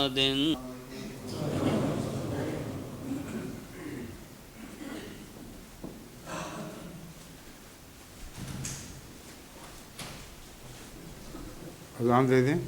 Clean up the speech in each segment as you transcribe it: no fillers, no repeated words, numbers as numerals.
محمد اذان دے دیں.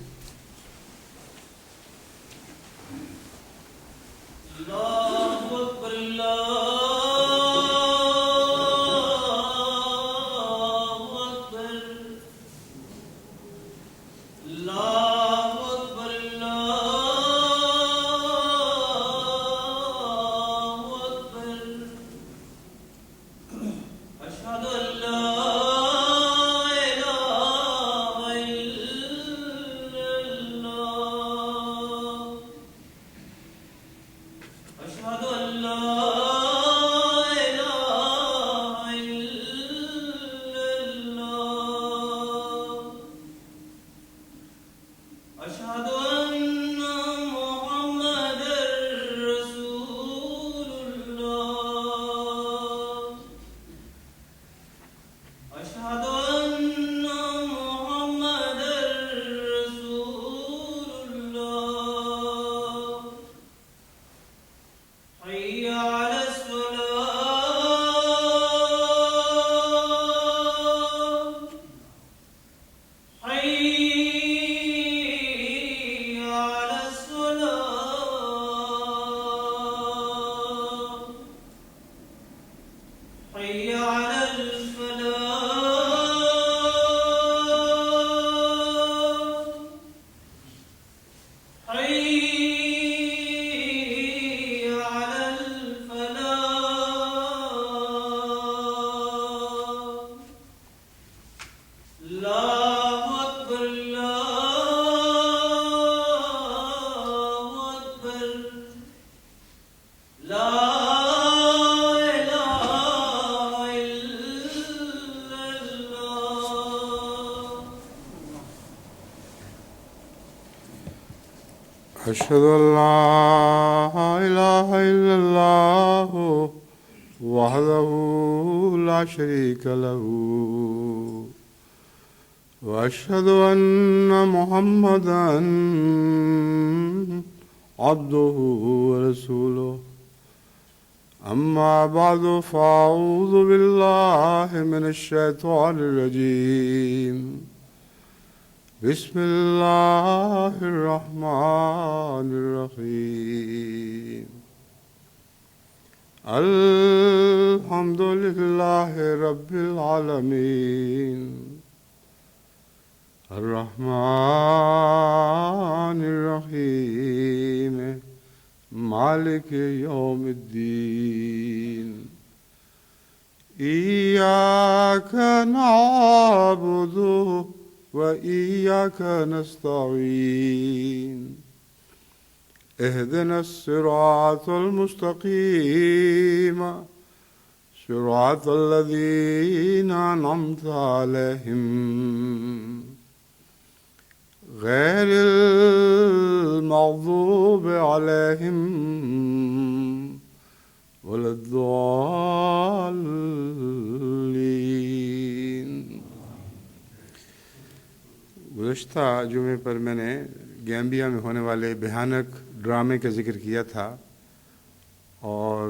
أشهد أن لا إله إلا الله وحده لا شريك له وأشهد أن محمدا عبده ورسوله أما بعد فأعوذ بالله من الشيطان الرجيم بسم الله الرحمن الرحيم الحمد لله رب العالمين الرحمن الرحيم مالك يوم الدين إياك نعبد وإياك نستعين اهدنا الصراط المستقيم صراط الذين أنعمت عليهم غير المغضوب عليهم ولا الضالين. گزشتہ جمعے پر میں نے گیمبیا میں ہونے والے بھیانک ڈرامے کا ذکر کیا تھا اور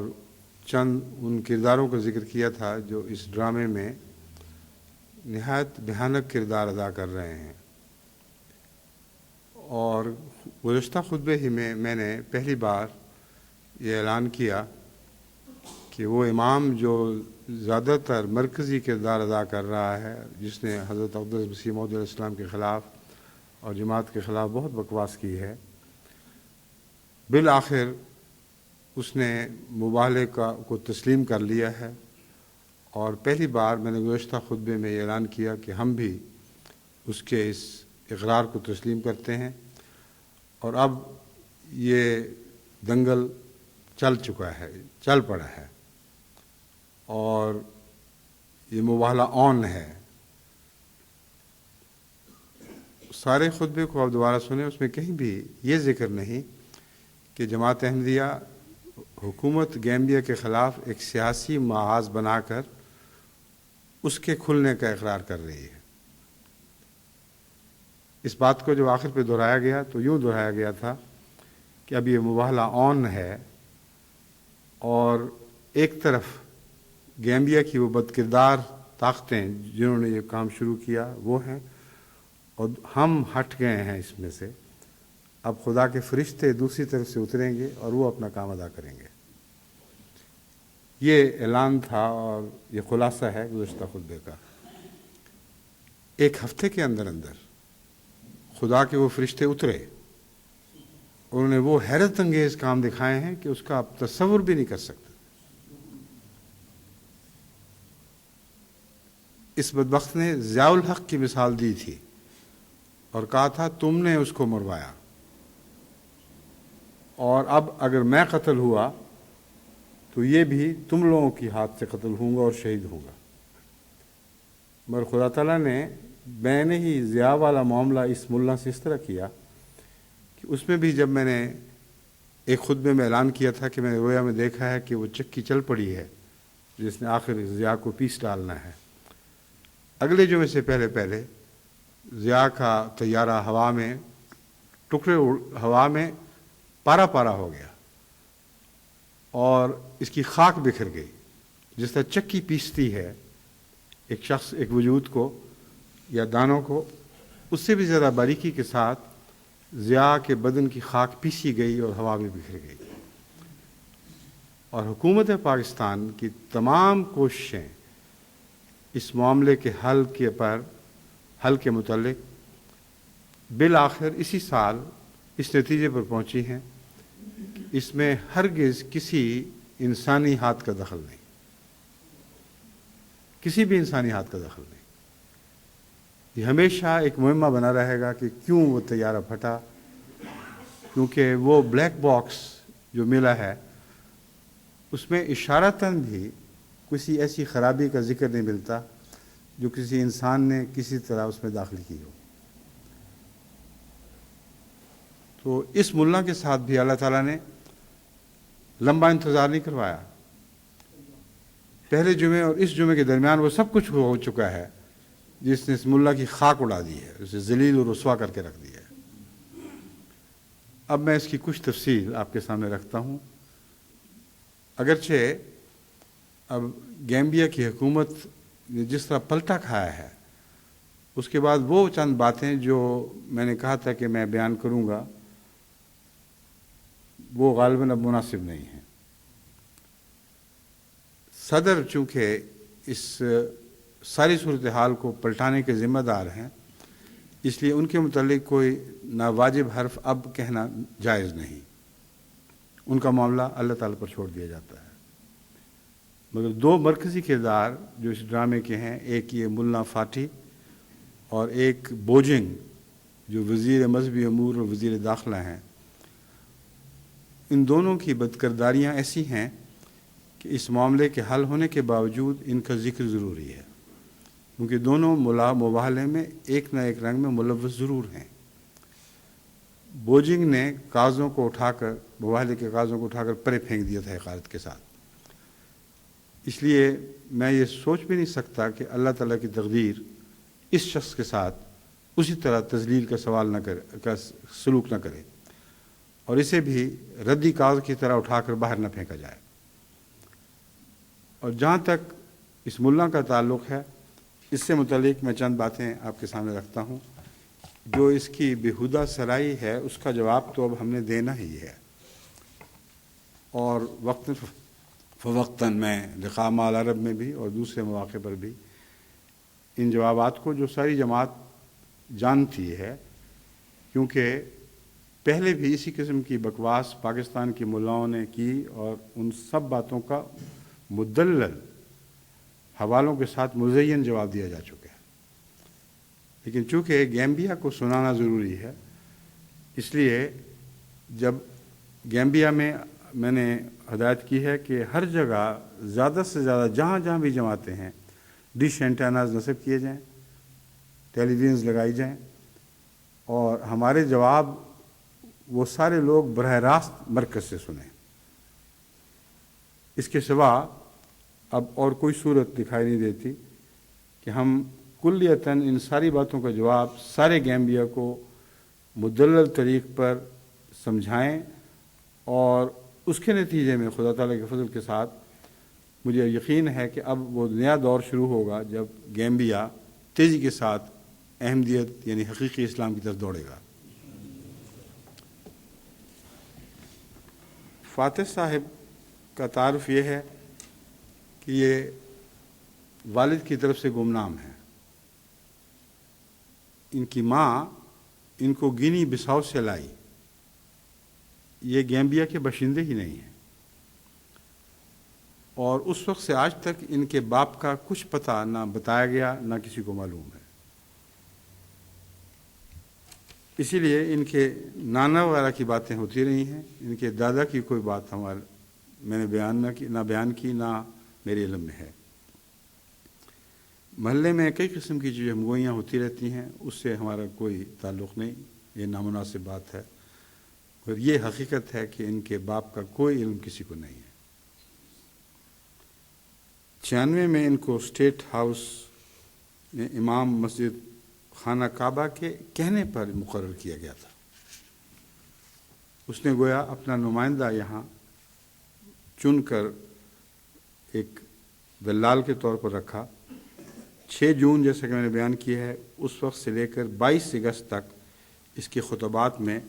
چند ان کرداروں کا ذکر کیا تھا جو اس ڈرامے میں نہایت بھیانک کردار ادا کر رہے ہیں. اور گزشتہ خطبے ہی میں نے پہلی بار یہ اعلان کیا کہ وہ امام جو زیادہ تر مرکزی کردار ادا کر رہا ہے، جس نے حضرت اقدس مسیح موعود علیہ السلام کے خلاف اور جماعت کے خلاف بہت بکواس کی ہے، بالآخر اس نے مباہلے کو تسلیم کر لیا ہے. اور پہلی بار میں نے گزشتہ خطبے میں یہ اعلان کیا کہ ہم بھی اس کے اس اقرار کو تسلیم کرتے ہیں، اور اب یہ دنگل چل پڑا ہے اور یہ مباہلہ آن ہے. سارے خطبے کو آپ دوبارہ سنیں، اس میں کہیں بھی یہ ذکر نہیں کہ جماعت احمدیہ حکومت گیمبیا کے خلاف ایک سیاسی محاذ بنا کر اس کے کھلنے کا اقرار کر رہی ہے. اس بات کو جو آخر پہ دہرایا گیا تو یوں دہرایا گیا تھا کہ اب یہ مباہلہ آن ہے، اور ایک طرف گیمبیا کی وہ بد کردار طاقتیں جنہوں نے یہ کام شروع کیا وہ ہیں، اور ہم ہٹ گئے ہیں اس میں سے۔ اب خدا کے فرشتے دوسری طرف سے اتریں گے اور وہ اپنا کام ادا کریں گے۔ یہ اعلان تھا اور یہ خلاصہ ہے گزشتہ خطبے کا۔ ایک ہفتے کے اندر اندر خدا کے وہ فرشتے اترے، انہوں نے وہ حیرت انگیز کام دکھائے ہیں کہ اس کا آپ تصور بھی نہیں کر سکتے۔ اس بدبخت نے ضیاء الحق کی مثال دی تھی اور کہا تھا تم نے اس کو مروایا، اور اب اگر میں قتل ہوا تو یہ بھی تم لوگوں کی ہاتھ سے قتل ہوں گا اور شہید ہوں گا۔ مگر خدا تعالیٰ نے میں نے ہی ضیاء والا معاملہ اس ملا سے اس طرح کیا کہ اس میں بھی جب میں نے ایک خطبے میں اعلان کیا تھا کہ میں نے رویا میں دیکھا ہے کہ وہ چکی چل پڑی ہے جس نے آخر ضیاء کو پیس ڈالنا ہے، اگلے جمعے سے پہلے ضیاء کا طیارہ ہوا میں ٹکڑے ہوا میں پارا پارا ہو گیا اور اس کی خاک بکھر گئی۔ جس طرح چکی پیستی ہے ایک شخص ایک وجود کو یا دانوں کو، اس سے بھی زیادہ باریکی کے ساتھ ضیاء کے بدن کی خاک پیسی گئی اور ہوا میں بکھر گئی۔ اور حکومت پاکستان کی تمام کوششیں اس معاملے کے حل کے متعلق بالآخر اسی سال اس نتیجے پر پہنچی ہیں کہ اس میں ہرگز کسی انسانی ہاتھ کا دخل نہیں، کسی بھی انسانی ہاتھ کا دخل نہیں۔ یہ ہمیشہ ایک مہمہ بنا رہے گا کہ کیوں وہ طیارہ پھٹا، کیونکہ وہ بلیک باکس جو ملا ہے اس میں اشارتاً بھی کسی ایسی خرابی کا ذکر نہیں ملتا جو کسی انسان نے کسی طرح اس میں داخل کی ہو۔ تو اس ملا کے ساتھ بھی اللہ تعالیٰ نے لمبا انتظار نہیں کروایا۔ پہلے جمعے اور اس جمعے کے درمیان وہ سب کچھ ہو چکا ہے جس نے اس ملا کی خاک اڑا دی ہے، اسے ذلیل اور رسوا کر کے رکھ دیا ہے۔ اب میں اس کی کچھ تفصیل آپ کے سامنے رکھتا ہوں۔ اگرچہ اب گیمبیا کی حکومت نے جس طرح پلٹا کھایا ہے، اس کے بعد وہ چند باتیں جو میں نے کہا تھا کہ میں بیان کروں گا وہ غالباً اب مناسب نہیں ہیں۔ صدر چونکہ اس ساری صورتحال کو پلٹانے کے ذمہ دار ہیں، اس لیے ان کے متعلق کوئی ناواجب حرف اب کہنا جائز نہیں، ان کا معاملہ اللہ تعالیٰ پر چھوڑ دیا جاتا ہے۔ مگر دو مرکزی کردار جو اس ڈرامے کے ہیں، ایک یہ ملا فاٹی اور ایک بوجنگ جو وزیر مذہبی امور اور وزیر داخلہ ہیں، ان دونوں کی بدکرداریاں ایسی ہیں کہ اس معاملے کے حل ہونے کے باوجود ان کا ذکر ضروری ہے، کیونکہ دونوں مباہلے میں ایک نہ ایک رنگ میں ملوث ضرور ہیں۔ بوجنگ نے کاغذوں کو اٹھا کر مباہلے کے کاغذوں کو اٹھا کر پرے پھینک دیا تھا حقارت کے ساتھ۔ اس لیے میں یہ سوچ بھی نہیں سکتا کہ اللہ تعالیٰ کی تقدیر اس شخص کے ساتھ اسی طرح تذلیل کا سلوک نہ کرے اور اسے بھی ردی کاغذ کی طرح اٹھا کر باہر نہ پھینکا جائے۔ اور جہاں تک اس ملا کا تعلق ہے، اس سے متعلق میں چند باتیں آپ کے سامنے رکھتا ہوں۔ جو اس کی بیہودہ سرائی ہے اس کا جواب تو اب ہم نے دینا ہی ہے، اور وقت فوقتاً میں لقاء مع العرب میں بھی اور دوسرے مواقع پر بھی ان جوابات کو جو ساری جماعت جانتی ہے، کیونکہ پہلے بھی اسی قسم کی بکواس پاکستان کی ملاؤں نے کی اور ان سب باتوں کا مدلل حوالوں کے ساتھ مزین جواب دیا جا چکا ہے۔ لیکن چونکہ گیمبیا کو سنانا ضروری ہے، اس لیے جب گیمبیا میں نے ہدایت کی ہے کہ ہر جگہ زیادہ سے زیادہ جہاں جہاں بھی جماعتیں ہیں ڈش اینٹیناز نصب کیے جائیں، ٹیلی ویژنز لگائی جائیں، اور ہمارے جواب وہ سارے لوگ براہ راست مرکز سے سنیں۔ اس کے سوا اب اور کوئی صورت دکھائی نہیں دیتی کہ ہم کلیتاً ان ساری باتوں کا جواب سارے گیمبیا کو مدلل طریق پر سمجھائیں اور اس کے نتیجے میں خدا تعالیٰ کے فضل کے ساتھ مجھے یقین ہے کہ اب وہ نیا دور شروع ہوگا جب گیمبیا تیزی کے ساتھ احمدیت یعنی حقیقی اسلام کی طرف دوڑے گا۔ فاتح صاحب کا تعارف یہ ہے کہ یہ والد کی طرف سے گمنام ہے۔ ان کی ماں ان کو گینی بساؤ سے لائی، یہ گیمبیا کے باشندے ہی نہیں ہیں، اور اس وقت سے آج تک ان کے باپ کا کچھ پتہ نہ بتایا گیا نہ کسی کو معلوم ہے۔ اسی لیے ان کے نانا وغیرہ کی باتیں ہوتی رہی ہیں، ان کے دادا کی کوئی بات میں نے بیان کی نہ میرے علم میں ہے۔ محلے میں کئی قسم کی جو ہمگوئیاں ہوتی رہتی ہیں، اس سے ہمارا کوئی تعلق نہیں، یہ نامناسب بات ہے، اور یہ حقیقت ہے کہ ان کے باپ کا کوئی علم کسی کو نہیں ہے۔ 96 میں ان کو اسٹیٹ ہاؤس میں امام مسجد خانہ کعبہ کے کہنے پر مقرر کیا گیا تھا۔ اس نے گویا اپنا نمائندہ یہاں چن کر ایک دلال کے طور پر رکھا۔ 6 جون جیسا کہ میں نے بیان کیا ہے، اس وقت سے لے کر 22 اگست تک اس کے خطبات میں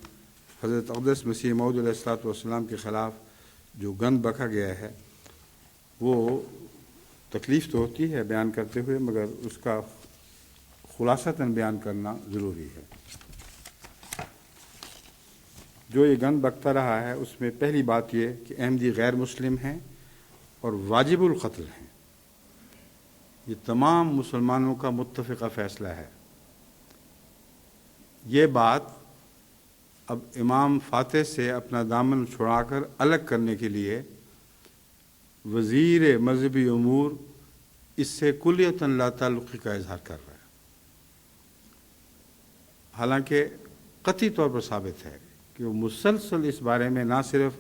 حضرت اقدس مسیح موعود علیہ الصلوۃ والسلام کے خلاف جو گند بکا گیا ہے، وہ تکلیف تو ہوتی ہے بیان کرتے ہوئے، مگر اس کا خلاصتاً بیان کرنا ضروری ہے۔ جو یہ گند بکتا رہا ہے، اس میں پہلی بات یہ کہ احمدی غیر مسلم ہیں اور واجب القتل ہیں۔ یہ تمام مسلمانوں کا متفقہ فیصلہ ہے۔ یہ بات اب امام فاتح سے اپنا دامن چھڑا کر الگ کرنے کے لیے وزیر مذہبی امور اس سے کلیتاً لا تعلقی کا اظہار کر رہا ہے، حالانکہ قطعی طور پر ثابت ہے کہ وہ مسلسل اس بارے میں نہ صرف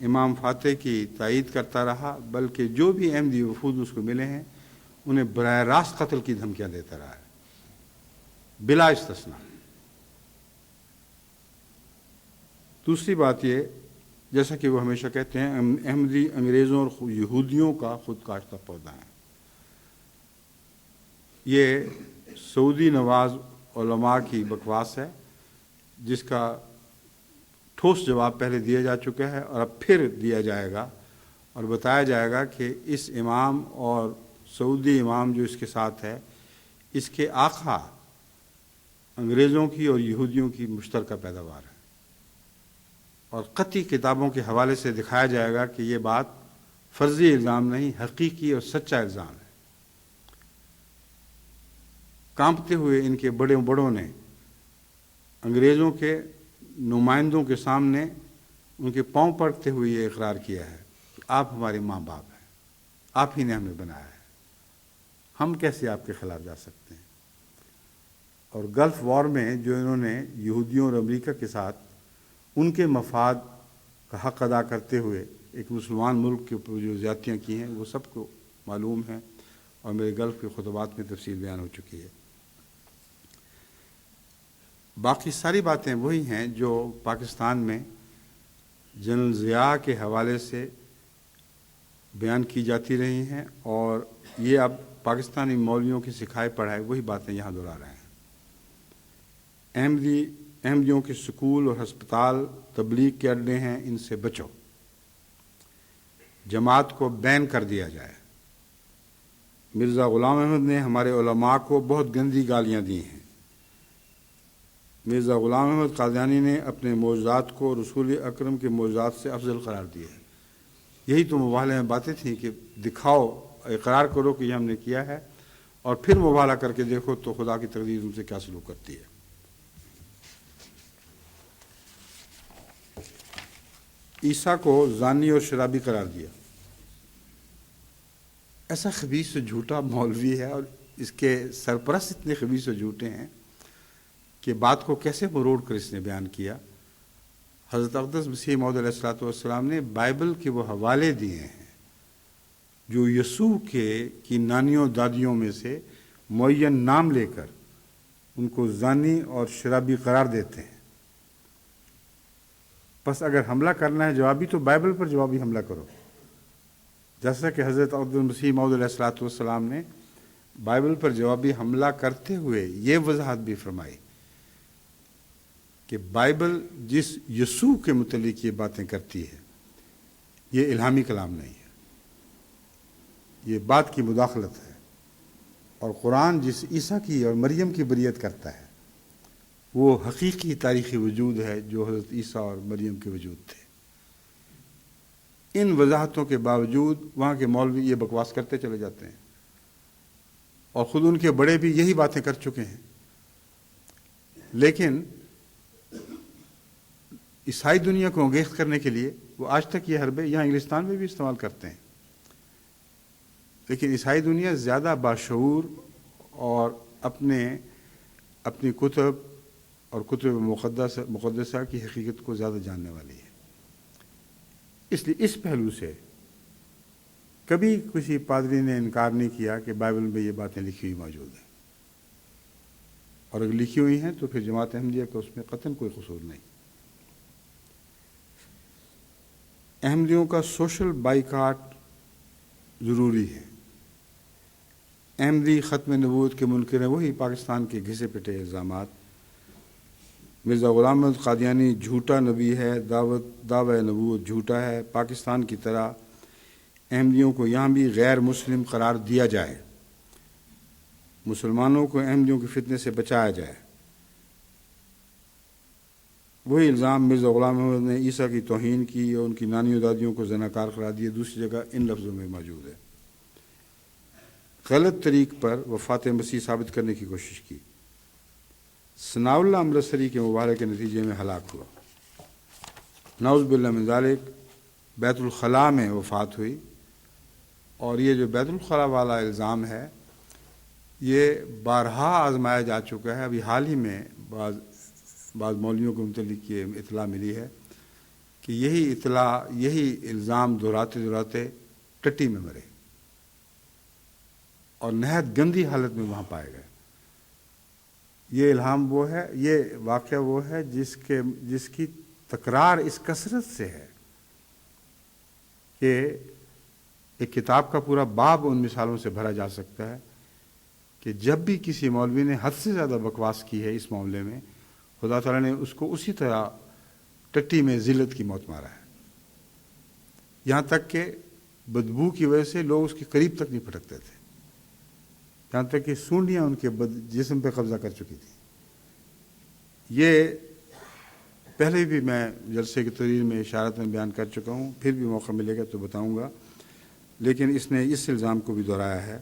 امام فاتح کی تائید کرتا رہا، بلکہ جو بھی احمدی وفود اس کو ملے ہیں انہیں براہ راست قتل کی دھمکیاں دیتا رہا ہے، بلا استثناء۔ دوسری بات یہ، جیسا کہ وہ ہمیشہ کہتے ہیں، احمدی انگریزوں اور یہودیوں کا خود کاشتہ پودا ہے۔ یہ سعودی نواز علماء کی بکواس ہے، جس کا ٹھوس جواب پہلے دیا جا چکا ہے اور اب پھر دیا جائے گا، اور بتایا جائے گا کہ اس امام اور سعودی امام جو اس کے ساتھ ہے، اس کے آقا انگریزوں کی اور یہودیوں کی مشترکہ پیداوار ہے، اور قطعی کتابوں کے حوالے سے دکھایا جائے گا کہ یہ بات فرضی الزام نہیں، حقیقی اور سچا الزام ہے۔ کانپتے ہوئے ان کے بڑوں نے انگریزوں کے نمائندوں کے سامنے ان کے پاؤں پڑتے ہوئے یہ اقرار کیا ہے کہ آپ ہمارے ماں باپ ہیں، آپ ہی نے ہمیں بنایا ہے، ہم کیسے آپ کے خلاف جا سکتے ہیں۔ اور گلف وار میں جو انہوں نے یہودیوں اور امریکہ کے ساتھ ان کے مفاد کا حق ادا کرتے ہوئے ایک مسلمان ملک کے اوپر جو زیادتیاں کی ہیں، وہ سب کو معلوم ہیں، اور میرے گلف کے خطبات میں تفصیل بیان ہو چکی ہے۔ باقی ساری باتیں وہی ہیں جو پاکستان میں جنرل ضیاء کے حوالے سے بیان کی جاتی رہی ہیں، اور یہ اب پاکستانی مولویوں کی سکھائے پڑھائے وہی باتیں یہاں دہرا رہے ہیں۔ احمدیوں کے سکول اور ہسپتال تبلیغ کے اڈے ہیں، ان سے بچو، جماعت کو بین کر دیا جائے۔ مرزا غلام احمد نے ہمارے علماء کو بہت گندی گالیاں دی ہیں۔ مرزا غلام احمد قادیانی نے اپنے معجزات کو رسول اکرم کے معجزات سے افضل قرار دیا ہے۔ یہی تو مباہلے میں باتیں تھیں کہ دکھاؤ، اقرار کرو کہ یہ ہم نے کیا ہے، اور پھر مباہلہ کر کے دیکھو تو خدا کی تقدیر ان سے کیا سلوک کرتی ہے۔ عیسیٰ کو زانی اور شرابی قرار دیا۔ ایسا خبیث و جھوٹا مولوی ہے، اور اس کے سرپرست اتنے خبیث و جھوٹے ہیں کہ بات کو کیسے مروڑ کر اس نے بیان کیا۔ حضرت اقدس مسیح موعود علیہ الصلوۃ والسلام نے بائبل کے وہ حوالے دیے ہیں جو یسوع کی نانیوں دادیوں میں سے معین نام لے کر ان کو زانی اور شرابی قرار دیتے ہیں۔ بس اگر حملہ کرنا ہے جوابی تو بائبل پر جوابی حملہ کرو، جیسا کہ حضرت عبدالمسیح موعود علیہ الصلوۃ والسلام نے بائبل پر جوابی حملہ کرتے ہوئے یہ وضاحت بھی فرمائی کہ بائبل جس یسوع کے متعلق یہ باتیں کرتی ہے یہ الہامی کلام نہیں ہے، یہ بات کی مداخلت ہے، اور قرآن جس عیسیٰ کی اور مریم کی بریت کرتا ہے وہ حقیقی تاریخی وجود ہے جو حضرت عیسیٰ اور مریم کے وجود تھے۔ ان وضاحتوں کے باوجود وہاں کے مولوی یہ بکواس کرتے چلے جاتے ہیں، اور خود ان کے بڑے بھی یہی باتیں کر چکے ہیں، لیکن عیسائی دنیا کو انگیخت کرنے کے لیے وہ آج تک یہ حربے یہاں انگلستان میں بھی استعمال کرتے ہیں، لیکن عیسائی دنیا زیادہ باشعور اور اپنی کتب اور کتب مقدسہ کی حقیقت کو زیادہ جاننے والی ہے۔ اس لیے اس پہلو سے کبھی کسی پادری نے انکار نہیں کیا کہ بائبل میں یہ باتیں لکھی ہوئی موجود ہیں، اور اگر لکھی ہوئی ہیں تو پھر جماعت احمدیہ کا اس میں قطعاً کوئی قصور نہیں۔ احمدیوں کا سوشل بائیکاٹ ضروری ہے۔ احمدی ختم نبوت کے منکر ہیں وہی پاکستان کے گھسے پٹے الزامات۔ مرزا غلام احمد قادیانی جھوٹا نبی ہے، دعوی نبوت جھوٹا ہے، پاکستان کی طرح احمدیوں کو یہاں بھی غیر مسلم قرار دیا جائے، مسلمانوں کو احمدیوں کے فتنے سے بچایا جائے۔ وہی الزام مرزا غلام احمد نے عیسیٰ کی توہین کی اور ان کی نانیوں دادیوں کو زناکار قرار دیا دوسری جگہ ان لفظوں میں موجود ہے۔ غلط طریق پر وفات مسیح ثابت کرنے کی کوشش کی۔ ثناء اللہ امرتسری کے مبارک کے نتیجے میں ہلاک ہوا، نعوذ باللہ من ذالک۔ بیت الخلاء میں وفات ہوئی، اور یہ جو بیت الخلاء والا الزام ہے یہ بارہا آزمایا جا چکا ہے۔ ابھی حال ہی میں بعض مولویوں کو متعلق یہ اطلاع ملی ہے کہ یہی الزام دہراتے ٹٹی میں مرے اور نہایت گندی حالت میں وہاں پائے گئے۔ یہ واقعہ وہ ہے جس کی تکرار اس کثرت سے ہے کہ ایک کتاب کا پورا باب ان مثالوں سے بھرا جا سکتا ہے کہ جب بھی کسی مولوی نے حد سے زیادہ بکواس کی ہے اس معاملے میں، خدا تعالیٰ نے اس کو اسی طرح ٹٹی میں ذلت کی موت مارا ہے، یہاں تک کہ بدبو کی وجہ سے لوگ اس کے قریب تک نہیں پھٹکتے تھے، یہاں تک کہ سونڈیاں ان کے جسم پہ قبضہ کر چکی تھی۔ یہ پہلے بھی میں جلسے کی تقریر میں اشارت میں بیان کر چکا ہوں، پھر بھی موقع ملے گا تو بتاؤں گا، لیکن اس نے اس الزام کو بھی دہرایا ہے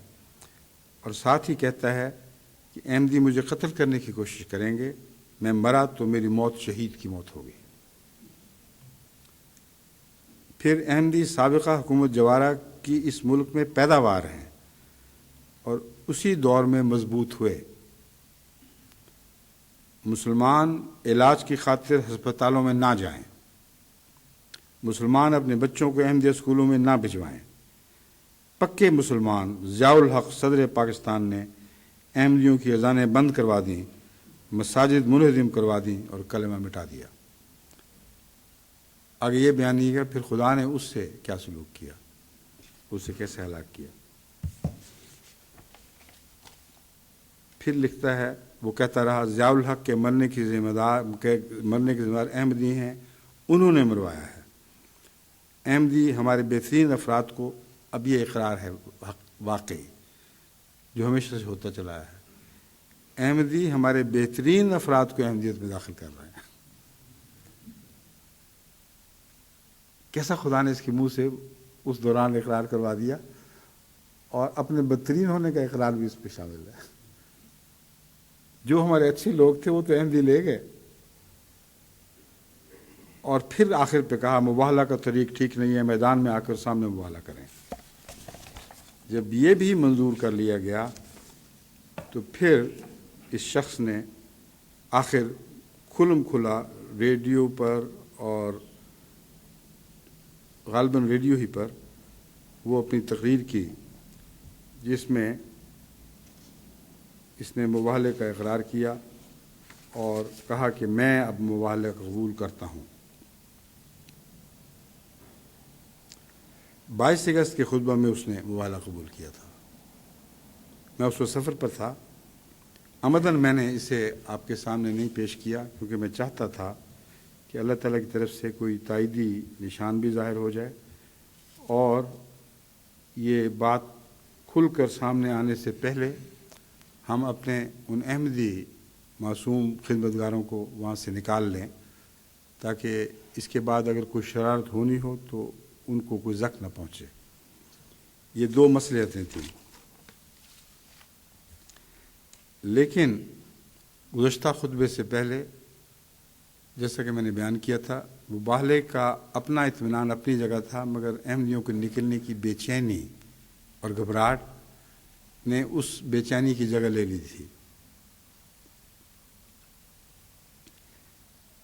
اور ساتھ ہی کہتا ہے کہ احمدی مجھے قتل کرنے کی کوشش کریں گے، میں مرا تو میری موت شہید کی موت ہوگی۔ پھر احمدی سابقہ حکومت جوارہ کی اس ملک میں پیداوار ہیں اور اسی دور میں مضبوط ہوئے۔ مسلمان علاج کی خاطر ہسپتالوں میں نہ جائیں، مسلمان اپنے بچوں کو احمدیہ اسکولوں میں نہ بھجوائیں۔ پکے مسلمان ضیاء الحق صدر پاکستان نے احمدیوں کی اذانیں بند کروا دیں، مساجد منہدم کروا دیں اور کلمہ مٹا دیا۔ آگے یہ بیان نہیں کیا پھر خدا نے اس سے کیا سلوک کیا، اسے کیسے ہلاک کیا۔ پھر لکھتا ہے، وہ کہتا رہا ضیاء الحق کے مرنے کے ذمہ دار احمدی ہیں، انہوں نے مروایا ہے۔ احمدی ہمارے بہترین افراد کو، اب یہ اقرار ہے واقعی جو ہمیشہ سے ہوتا چلا ہے، احمدی ہمارے بہترین افراد کو احمدیت میں داخل کر رہے ہیں۔ کیسا خدا نے اس کے منہ سے اس دوران اقرار کروا دیا، اور اپنے بدترین ہونے کا اقرار بھی اس پہ شامل ہے۔ جو ہمارے اچھے لوگ تھے وہ تو احمدی لے گئے، اور پھر آخر پہ کہا مباہلہ کا طریق ٹھیک نہیں ہے، میدان میں آ کر سامنے مباہلہ کریں۔ جب یہ بھی منظور کر لیا گیا تو پھر اس شخص نے آخر کھلم کھلا ریڈیو پر، اور غالباً ریڈیو ہی پر، وہ اپنی تقریر کی جس میں اس نے مباہلے کا اقرار کیا اور کہا کہ میں اب مباہلے قبول کرتا ہوں۔ 22 اگست کے خطبہ میں اس نے مباہلہ قبول کیا تھا. میں اس وقت سفر پر تھا. عمداً میں نے اسے آپ کے سامنے نہیں پیش کیا کیونکہ میں چاہتا تھا کہ اللہ تعالیٰ کی طرف سے کوئی تائیدی نشان بھی ظاہر ہو جائے اور یہ بات کھل کر سامنے آنے سے پہلے ہم اپنے ان احمدی معصوم خدمتگاروں کو وہاں سے نکال لیں تاکہ اس کے بعد اگر کوئی شرارت ہونی ہو تو ان کو کوئی زخم نہ پہنچے. یہ 2 مصلحتیں تھیں. لیکن گزشتہ خطبے سے پہلے جیسا کہ میں نے بیان کیا تھا مباہلے کا اپنا اطمینان اپنی جگہ تھا، مگر احمدیوں کے نکلنے کی بے چینی اور گھبراہٹ نے اس بے چینی کی جگہ لے لی تھی.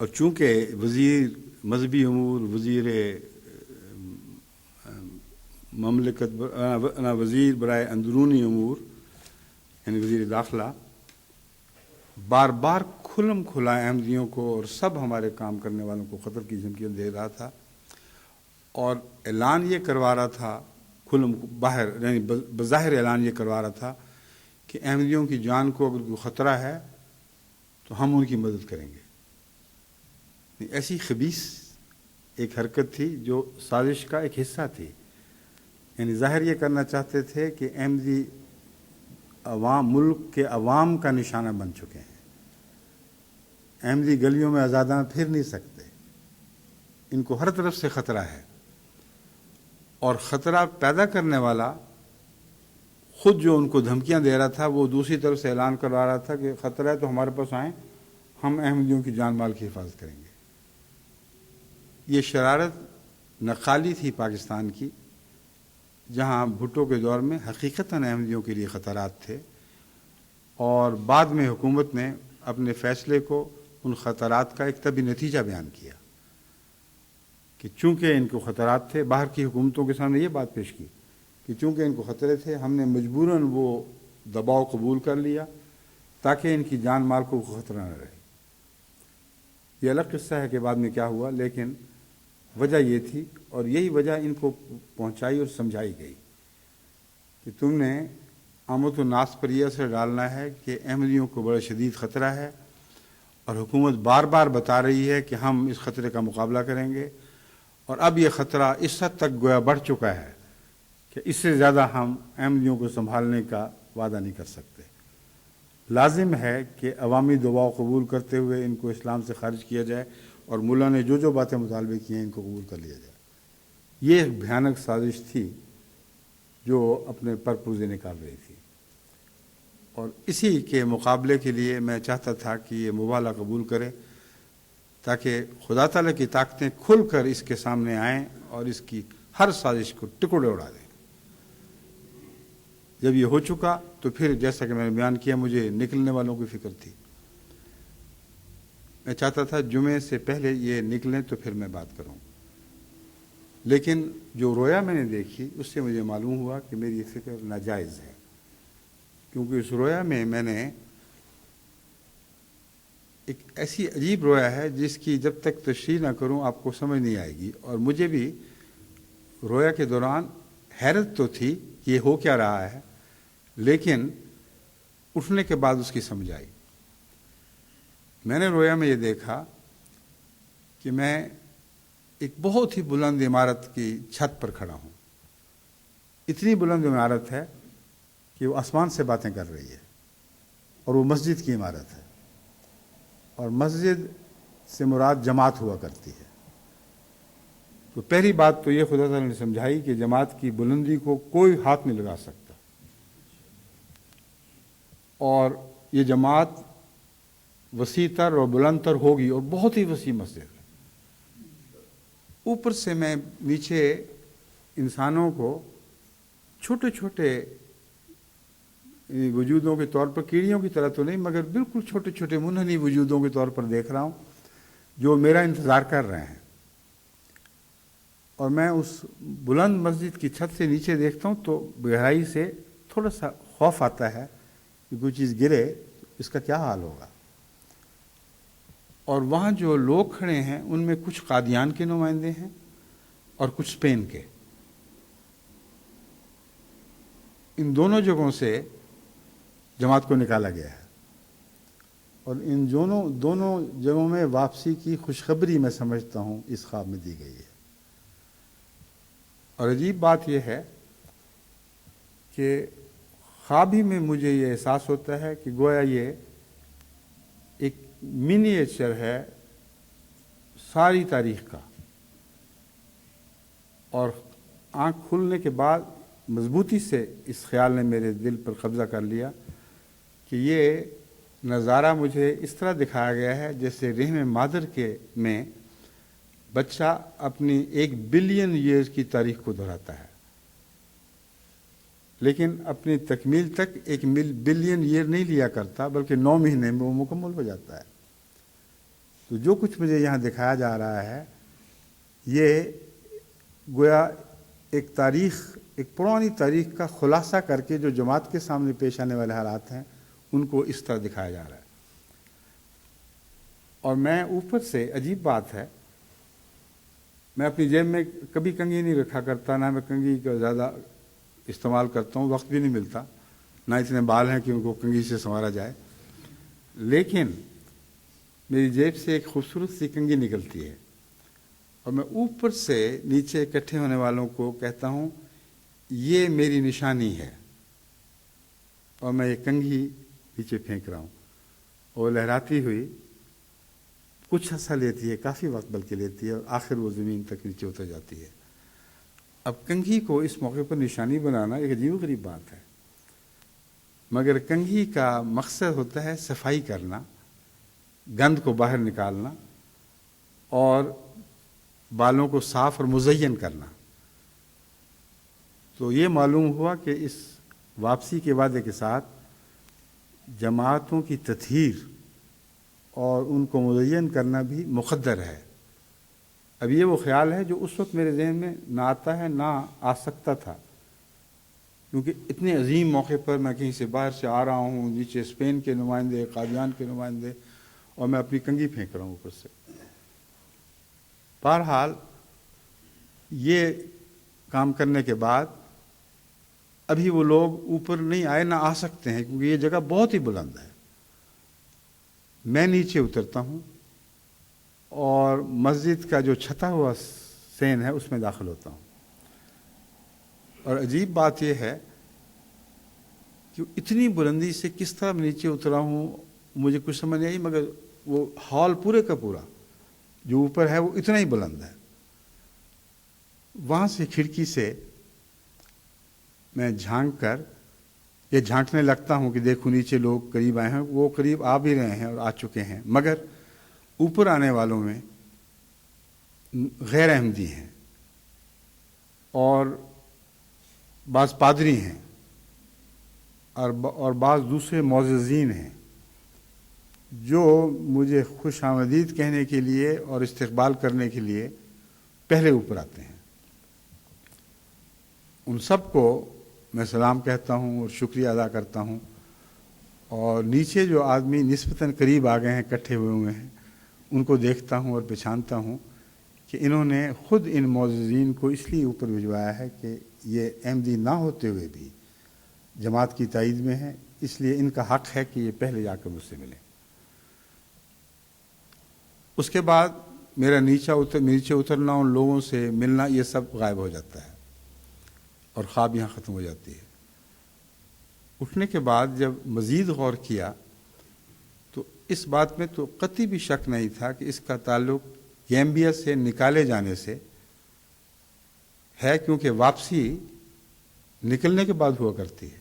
اور چونکہ وزیر مذہبی امور، وزیر مملکت، وزیر برائے اندرونی امور یعنی وزیر داخلہ بار بار کھلم کھلا احمدیوں کو اور سب ہمارے کام کرنے والوں کو خطر کی دھمکیاں دے رہا تھا اور اعلان یہ کروا رہا تھا باہر یعنی بظاہر اعلان یہ کروا رہا تھا کہ احمدیوں کی جان کو اگر کوئی خطرہ ہے تو ہم ان کی مدد کریں گے. ایسی خبیث ایک حرکت تھی جو سازش کا ایک حصہ تھی. یعنی ظاہر یہ کرنا چاہتے تھے کہ احمدی عوام ملک کے عوام کا نشانہ بن چکے ہیں. احمدی گلیوں میں آزادانہ پھر نہیں سکتے. ان کو ہر طرف سے خطرہ ہے اور خطرہ پیدا کرنے والا خود جو ان کو دھمکیاں دے رہا تھا وہ دوسری طرف سے اعلان کروا رہا تھا کہ خطرہ ہے تو ہمارے پاس آئیں، ہم احمدیوں کی جان مال کی حفاظت کریں گے. یہ شرارت نقالی تھی پاکستان کی، جہاں بھٹو کے دور میں حقیقتاً احمدیوں کے لیے خطرات تھے اور بعد میں حکومت نے اپنے فیصلے کو ان خطرات کا ایک طبی نتیجہ بیان کیا کہ چونکہ ان کو خطرات تھے، باہر کی حکومتوں کے سامنے یہ بات پیش کی کہ چونکہ ان کو خطرے تھے ہم نے مجبوراً وہ دباؤ قبول کر لیا تاکہ ان کی جان مال کو خطرہ نہ رہے. یہ الگ قصہ ہے کہ بعد میں کیا ہوا، لیکن وجہ یہ تھی اور یہی وجہ ان کو پہنچائی اور سمجھائی گئی کہ تم نے آمد و ناس پر یہ اثر ڈالنا ہے کہ احمدیوں کو بڑا شدید خطرہ ہے اور حکومت بار بار بتا رہی ہے کہ ہم اس خطرے کا مقابلہ کریں گے اور اب یہ خطرہ اس حد تک گویا بڑھ چکا ہے کہ اس سے زیادہ ہم احمدیوں کو سنبھالنے کا وعدہ نہیں کر سکتے. لازم ہے کہ عوامی دباؤ قبول کرتے ہوئے ان کو اسلام سے خارج کیا جائے اور ملا نے جو باتیں مطالبے کی ہیں ان کو قبول کر لیا جائے. یہ ایک بھیانک سازش تھی جو اپنے پرپوزے نکال رہی تھی اور اسی کے مقابلے کے لیے میں چاہتا تھا کہ یہ مباہلہ قبول کرے تاکہ خدا تعالیٰ کی طاقتیں کھل کر اس کے سامنے آئیں اور اس کی ہر سازش کو ٹکڑے اڑا دیں. جب یہ ہو چکا تو پھر جیسا کہ میں نے بیان کیا مجھے نکلنے والوں کی فکر تھی. میں چاہتا تھا جمعے سے پہلے یہ نکلیں تو پھر میں بات کروں، لیکن جو رویا میں نے دیکھی اس سے مجھے معلوم ہوا کہ میری یہ فکر ناجائز ہے، کیونکہ اس رویا میں نے ایک ایسی عجیب رویا ہے جس کی جب تک تشریح نہ کروں آپ کو سمجھ نہیں آئے گی. اور مجھے بھی رویا کے دوران حیرت تو تھی کہ یہ ہو کیا رہا ہے، لیکن اٹھنے کے بعد اس کی سمجھ آئی. میں نے رویا میں یہ دیکھا کہ میں ایک بہت ہی بلند عمارت کی چھت پر کھڑا ہوں. اتنی بلند عمارت ہے کہ وہ آسمان سے باتیں کر رہی ہے اور وہ مسجد کی عمارت ہے اور مسجد سے مراد جماعت ہوا کرتی ہے. تو پہلی بات تو یہ خدا تعالیٰ نے سمجھائی کہ جماعت کی بلندی کو کوئی ہاتھ نہیں لگا سکتا اور یہ جماعت وسیع تر اور بلند تر ہوگی اور بہت ہی وسیع مسجد ہے. اوپر سے میں نیچے انسانوں کو چھوٹے چھوٹے وجودوں کے طور پر، کیڑیوں کی طرح تو نہیں مگر بالکل چھوٹے چھوٹے منحنی وجودوں کے طور پر دیکھ رہا ہوں جو میرا انتظار کر رہے ہیں. اور میں اس بلند مسجد کی چھت سے نیچے دیکھتا ہوں تو گہرائی سے تھوڑا سا خوف آتا ہے کہ کوئی چیز گرے اس کا کیا حال ہوگا. اور وہاں جو لوگ کھڑے ہیں ان میں کچھ قادیان کے نمائندے ہیں اور کچھ اسپین کے. ان دونوں جگہوں سے جماعت کو نکالا گیا ہے، اور ان دونوں جگہوں میں واپسی کی خوشخبری میں سمجھتا ہوں اس خواب میں دی گئی ہے۔ اور عجیب بات یہ ہے کہ خواب ہی میں مجھے یہ احساس ہوتا ہے کہ گویا یہ ایک منیچر ہے ساری تاریخ کا، اور آنکھ کھلنے کے بعد مضبوطی سے اس خیال نے میرے دل پر قبضہ کر لیا کہ یہ نظارہ مجھے اس طرح دکھایا گیا ہے جیسے رحم مادر کے میں بچہ اپنی 1 بلین ایئرز کی تاریخ کو دہراتا ہے، لیکن اپنی تکمیل تک 1 بلین ایئر نہیں لیا کرتا، بلکہ 9 مہینے میں وہ مکمل ہو جاتا ہے۔ تو جو کچھ مجھے یہاں دکھایا جا رہا ہے یہ گویا ایک پرانی تاریخ کا خلاصہ کر کے جو جماعت کے سامنے پیش آنے والے حالات ہیں ان کو اس طرح دکھایا جا رہا ہے۔ اور میں اوپر سے، عجیب بات ہے، میں اپنی جیب میں کبھی کنگھی نہیں رکھا کرتا، نہ میں کنگھی کا زیادہ استعمال کرتا ہوں، وقت بھی نہیں ملتا، نہ اتنے بال ہیں کہ ان کو کنگھی سے سنوارا جائے، لیکن میری جیب سے ایک خوبصورت سی کنگھی نکلتی ہے، اور میں اوپر سے نیچے اکٹھے ہونے والوں کو کہتا ہوں یہ میری نشانی ہے، اور میں یہ کنگھی نیچے پھینک رہا ہوں، اور لہراتی ہوئی کچھ عرصہ لیتی ہے، کافی وقت بلکہ لیتی ہے، اور آخر وہ زمین تک نیچے اتر جاتی ہے۔ اب کنگھی کو اس موقع پر نشانی بنانا ایک عجیب و غریب بات ہے، مگر کنگھی کا مقصد ہوتا ہے صفائی کرنا، گند کو باہر نکالنا، اور بالوں کو صاف اور مزین کرنا۔ تو یہ معلوم ہوا کہ اس واپسی کے وعدے کے ساتھ جماعتوں کی تطہیر اور ان کو مزین کرنا بھی مقدر ہے۔ اب یہ وہ خیال ہے جو اس وقت میرے ذہن میں نہ آتا ہے، نہ آ سکتا تھا، کیونکہ اتنے عظیم موقع پر میں کہیں سے باہر سے آ رہا ہوں، نیچے اسپین کے نمائندے، قادیان کے نمائندے، اور میں اپنی کنگھی پھینک رہا ہوں اوپر سے۔ بہرحال یہ کام کرنے کے بعد ابھی وہ لوگ اوپر نہیں آئے، نہ آ سکتے ہیں، کیونکہ یہ جگہ بہت ہی بلند ہے۔ میں نیچے اترتا ہوں اور مسجد کا جو چھتا ہوا سین ہے اس میں داخل ہوتا ہوں، اور عجیب بات یہ ہے کہ اتنی بلندی سے کس طرح میں نیچے اترا ہوں مجھے کچھ سمجھ نہیں آئی، مگر وہ ہال پورے کا پورا جو اوپر ہے وہ اتنا ہی بلند ہے۔ وہاں سے کھڑکی سے میں جھانک کر یہ جھانکنے لگتا ہوں کہ دیکھو نیچے لوگ قریب آئے ہیں، وہ قریب آ بھی رہے ہیں اور آ چکے ہیں، مگر اوپر آنے والوں میں غیر احمدی ہیں، اور بعض پادری ہیں، اور بعض دوسرے معززین ہیں جو مجھے خوش آمدید کہنے کے لیے اور استقبال کرنے کے لیے پہلے اوپر آتے ہیں۔ ان سب کو میں سلام کہتا ہوں اور شکریہ ادا کرتا ہوں، اور نیچے جو آدمی نسبتاً قریب آ گئے ہیں، اکٹھے ہوئے ہیں، ان کو دیکھتا ہوں اور پہچانتا ہوں کہ انہوں نے خود ان معززین کو اس لیے اوپر بھجوایا ہے کہ یہ احمدی نہ ہوتے ہوئے بھی جماعت کی تائید میں ہیں، اس لیے ان کا حق ہے کہ یہ پہلے جا کر مجھ سے ملیں۔ اس کے بعد میرا نیچے اترنا، ان لوگوں سے ملنا، یہ سب غائب ہو جاتا ہے، اور خواب یہاں ختم ہو جاتی ہے۔ اٹھنے کے بعد جب مزید غور کیا تو اس بات میں تو قطعی بھی شک نہیں تھا کہ اس کا تعلق گیمبیا سے نکالے جانے سے ہے، کیونکہ واپسی نکلنے کے بعد ہوا کرتی ہے۔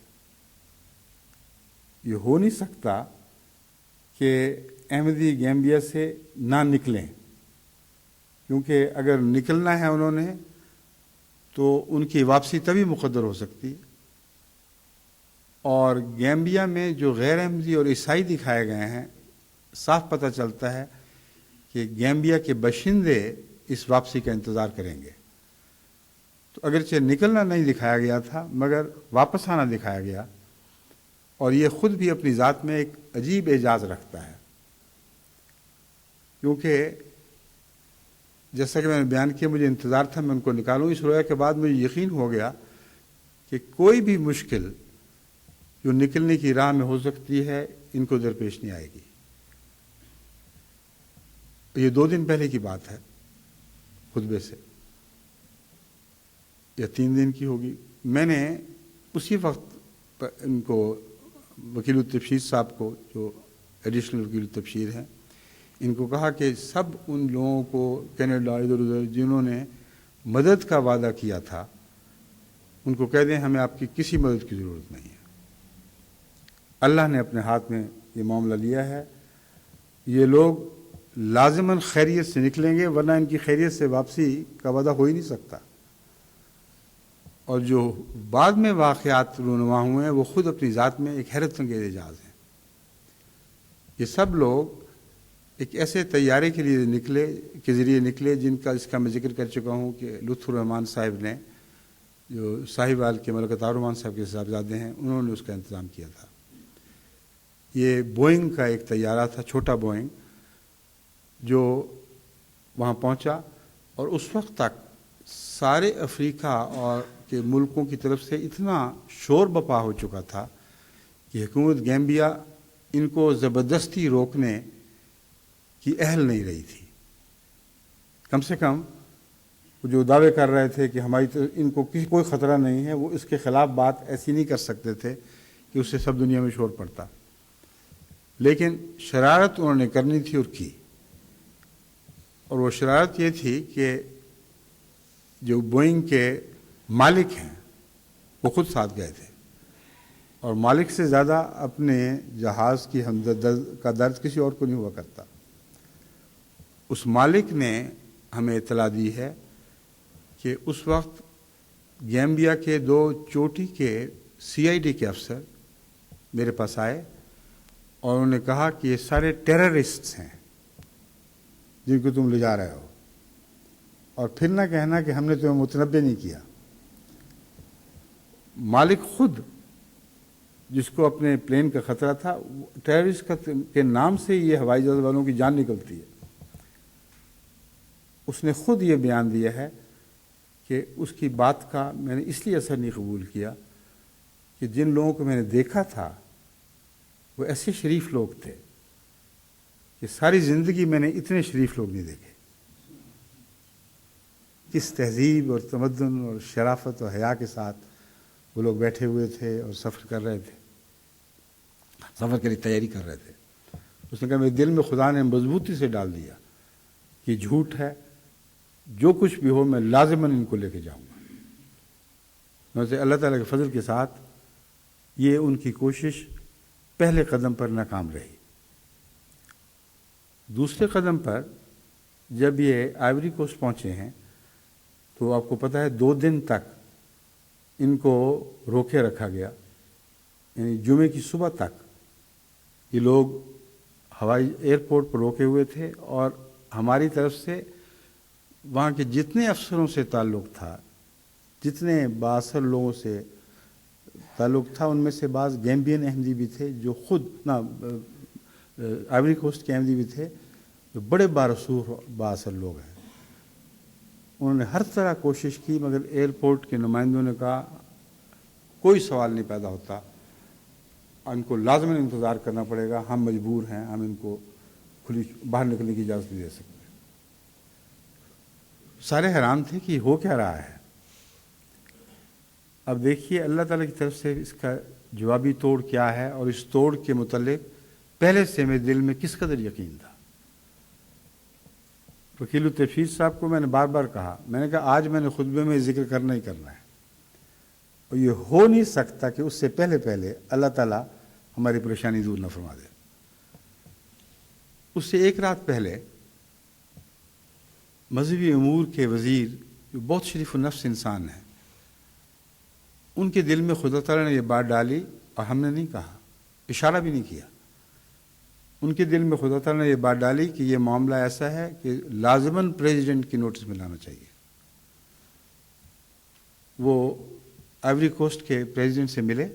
یہ ہو نہیں سکتا کہ احمدی گیمبیا سے نہ نکلیں، کیونکہ اگر نکلنا ہے انہوں نے تو ان کی واپسی تبھی مقدر ہو سکتی، اور گیمبیا میں جو غیر احمدی اور عیسائی دکھائے گئے ہیں، صاف پتہ چلتا ہے کہ گیمبیا کے باشندے اس واپسی کا انتظار کریں گے۔ تو اگرچہ نکلنا نہیں دکھایا گیا تھا، مگر واپس آنا دکھایا گیا، اور یہ خود بھی اپنی ذات میں ایک عجیب اعجاز رکھتا ہے، کیونکہ جیسا کہ میں نے بیان کیا مجھے انتظار تھا میں ان کو نکالوں۔ اس رویا کے بعد مجھے یقین ہو گیا کہ کوئی بھی مشکل جو نکلنے کی راہ میں ہو سکتی ہے ان کو درپیش نہیں آئے گی۔ یہ 2 دن پہلے کی بات ہے خطبے سے، یا 3 دن کی ہوگی۔ میں نے اسی وقت ان کو وکیل التبشیر صاحب کو، جو ایڈیشنل وکیل التبشیر ہیں، ان کو کہا کہ سب ان لوگوں کو کینیڈا ادھر ادھر جنہوں نے مدد کا وعدہ کیا تھا ان کو کہہ دیں ہمیں آپ کی کسی مدد کی ضرورت نہیں ہے۔ اللہ نے اپنے ہاتھ میں یہ معاملہ لیا ہے۔ یہ لوگ لازماً خیریت سے نکلیں گے، ورنہ ان کی خیریت سے واپسی کا وعدہ ہو ہی نہیں سکتا۔ اور جو بعد میں واقعات رونما ہوئے ہیں وہ خود اپنی ذات میں ایک حیرت انگیز اعجاز ہیں۔ یہ سب لوگ ایک ایسے طیارے کے ذریعے نکلے جس کا میں ذکر کر چکا ہوں کہ لطف الرحمان صاحب نے، جو ساہیوال کے ملکہ طاہر الرحمان صاحب کے صاحبزادے ہیں، انہوں نے اس کا انتظام کیا تھا۔ یہ بوئنگ کا ایک طیارہ تھا، چھوٹا بوئنگ، جو وہاں پہنچا، اور اس وقت تک سارے افریقہ اور کے ملکوں کی طرف سے اتنا شور بپا ہو چکا تھا کہ حکومت گیمبیا ان کو زبردستی روکنے کی اہل نہیں رہی تھی۔ کم سے کم جو دعوے کر رہے تھے کہ ان کو کوئی خطرہ نہیں ہے، وہ اس کے خلاف بات ایسی نہیں کر سکتے تھے کہ اس سے سب دنیا میں شور پڑتا۔ لیکن شرارت انہوں نے کرنی تھی اور کی، اور وہ شرارت یہ تھی کہ جو بوئنگ کے مالک ہیں وہ خود ساتھ گئے تھے، اور مالک سے زیادہ اپنے جہاز کی کا درد کسی اور کو نہیں ہوا کرتا۔ اس مالک نے ہمیں اطلاع دی ہے کہ اس وقت گیمبیا کے 2 چوٹی کے CID کے افسر میرے پاس آئے اور انہوں نے کہا کہ یہ سارے ٹیررسٹس ہیں جن کو تم لے جا رہے ہو، اور پھر نہ کہنا کہ ہم نے تمہیں متنبع نہیں کیا۔ مالک خود، جس کو اپنے پلین کا خطرہ تھا، ٹیررسٹ کے نام سے یہ ہوائی جہاز والوں کی جان نکلتی ہے، اس نے خود یہ بیان دیا ہے کہ اس کی بات کا میں نے اس لیے اثر نہیں قبول کیا کہ جن لوگوں کو میں نے دیکھا تھا وہ ایسے شریف لوگ تھے کہ ساری زندگی میں نے اتنے شریف لوگ نہیں دیکھے۔ کس تہذیب اور تمدن اور شرافت اور حیا کے ساتھ وہ لوگ بیٹھے ہوئے تھے اور سفر کر رہے تھے، سفر کے لیے تیاری کر رہے تھے۔ اس نے کہا میرے دل میں خدا نے مضبوطی سے ڈال دیا کہ جھوٹ ہے، جو کچھ بھی ہو میں لازماً ان کو لے کے جاؤں گا۔ ویسے اللہ تعالیٰ کے فضل کے ساتھ یہ ان کی کوشش پہلے قدم پر ناکام رہی۔ دوسرے قدم پر جب یہ آئیوری کوسٹ پہنچے ہیں تو آپ کو پتہ ہے 2 دن تک ان کو روکے رکھا گیا، یعنی جمعے کی صبح تک یہ لوگ ہوائی ایئرپورٹ پر روکے ہوئے تھے، اور ہماری طرف سے وہاں کے جتنے افسروں سے تعلق تھا، جتنے بااثر لوگوں سے تعلق تھا، ان میں سے بعض گیمبین احمدی بھی تھے جو خود آئیوری کوسٹ کے احمدی بھی تھے، جو بڑے بارسور بااثر لوگ ہیں۔ انہوں نے ہر طرح کوشش کی، مگر ایئرپورٹ کے نمائندوں نے کہا کوئی سوال نہیں پیدا ہوتا، ان کو لازماً انتظار کرنا پڑے گا، ہم مجبور ہیں، ہم ان کو باہر نکلنے کی اجازت نہیں دے سکتے۔ سارے حیران تھے کہ ہو کیا رہا ہے۔ اب دیکھیے اللہ تعالیٰ کی طرف سے اس کا جوابی توڑ کیا ہے، اور اس توڑ کے متعلق پہلے سے میرے دل میں کس قدر یقین تھا۔ وکیل التبشیر صاحب کو میں نے بار بار کہا، میں نے کہا آج میں نے خطبے میں ذکر کرنا ہی کرنا ہے، اور یہ ہو نہیں سکتا کہ اس سے پہلے اللہ تعالیٰ ہماری پریشانی دور نہ فرما دے۔ اس سے 1 رات پہلے مذہبی امور کے وزیر جو بہت شریف النفس انسان ہیں، ان کے دل میں خدا تعالیٰ نے یہ بات ڈالی، اور ہم نے نہیں کہا، اشارہ بھی نہیں کیا۔ ان کے دل میں خدا تعالیٰ نے یہ بات ڈالی کہ یہ معاملہ ایسا ہے کہ لازماً پریزیڈنٹ کی نوٹس میں لانا چاہیے۔ وہ آئیوری کوسٹ کے پریزیڈنٹ سے ملے،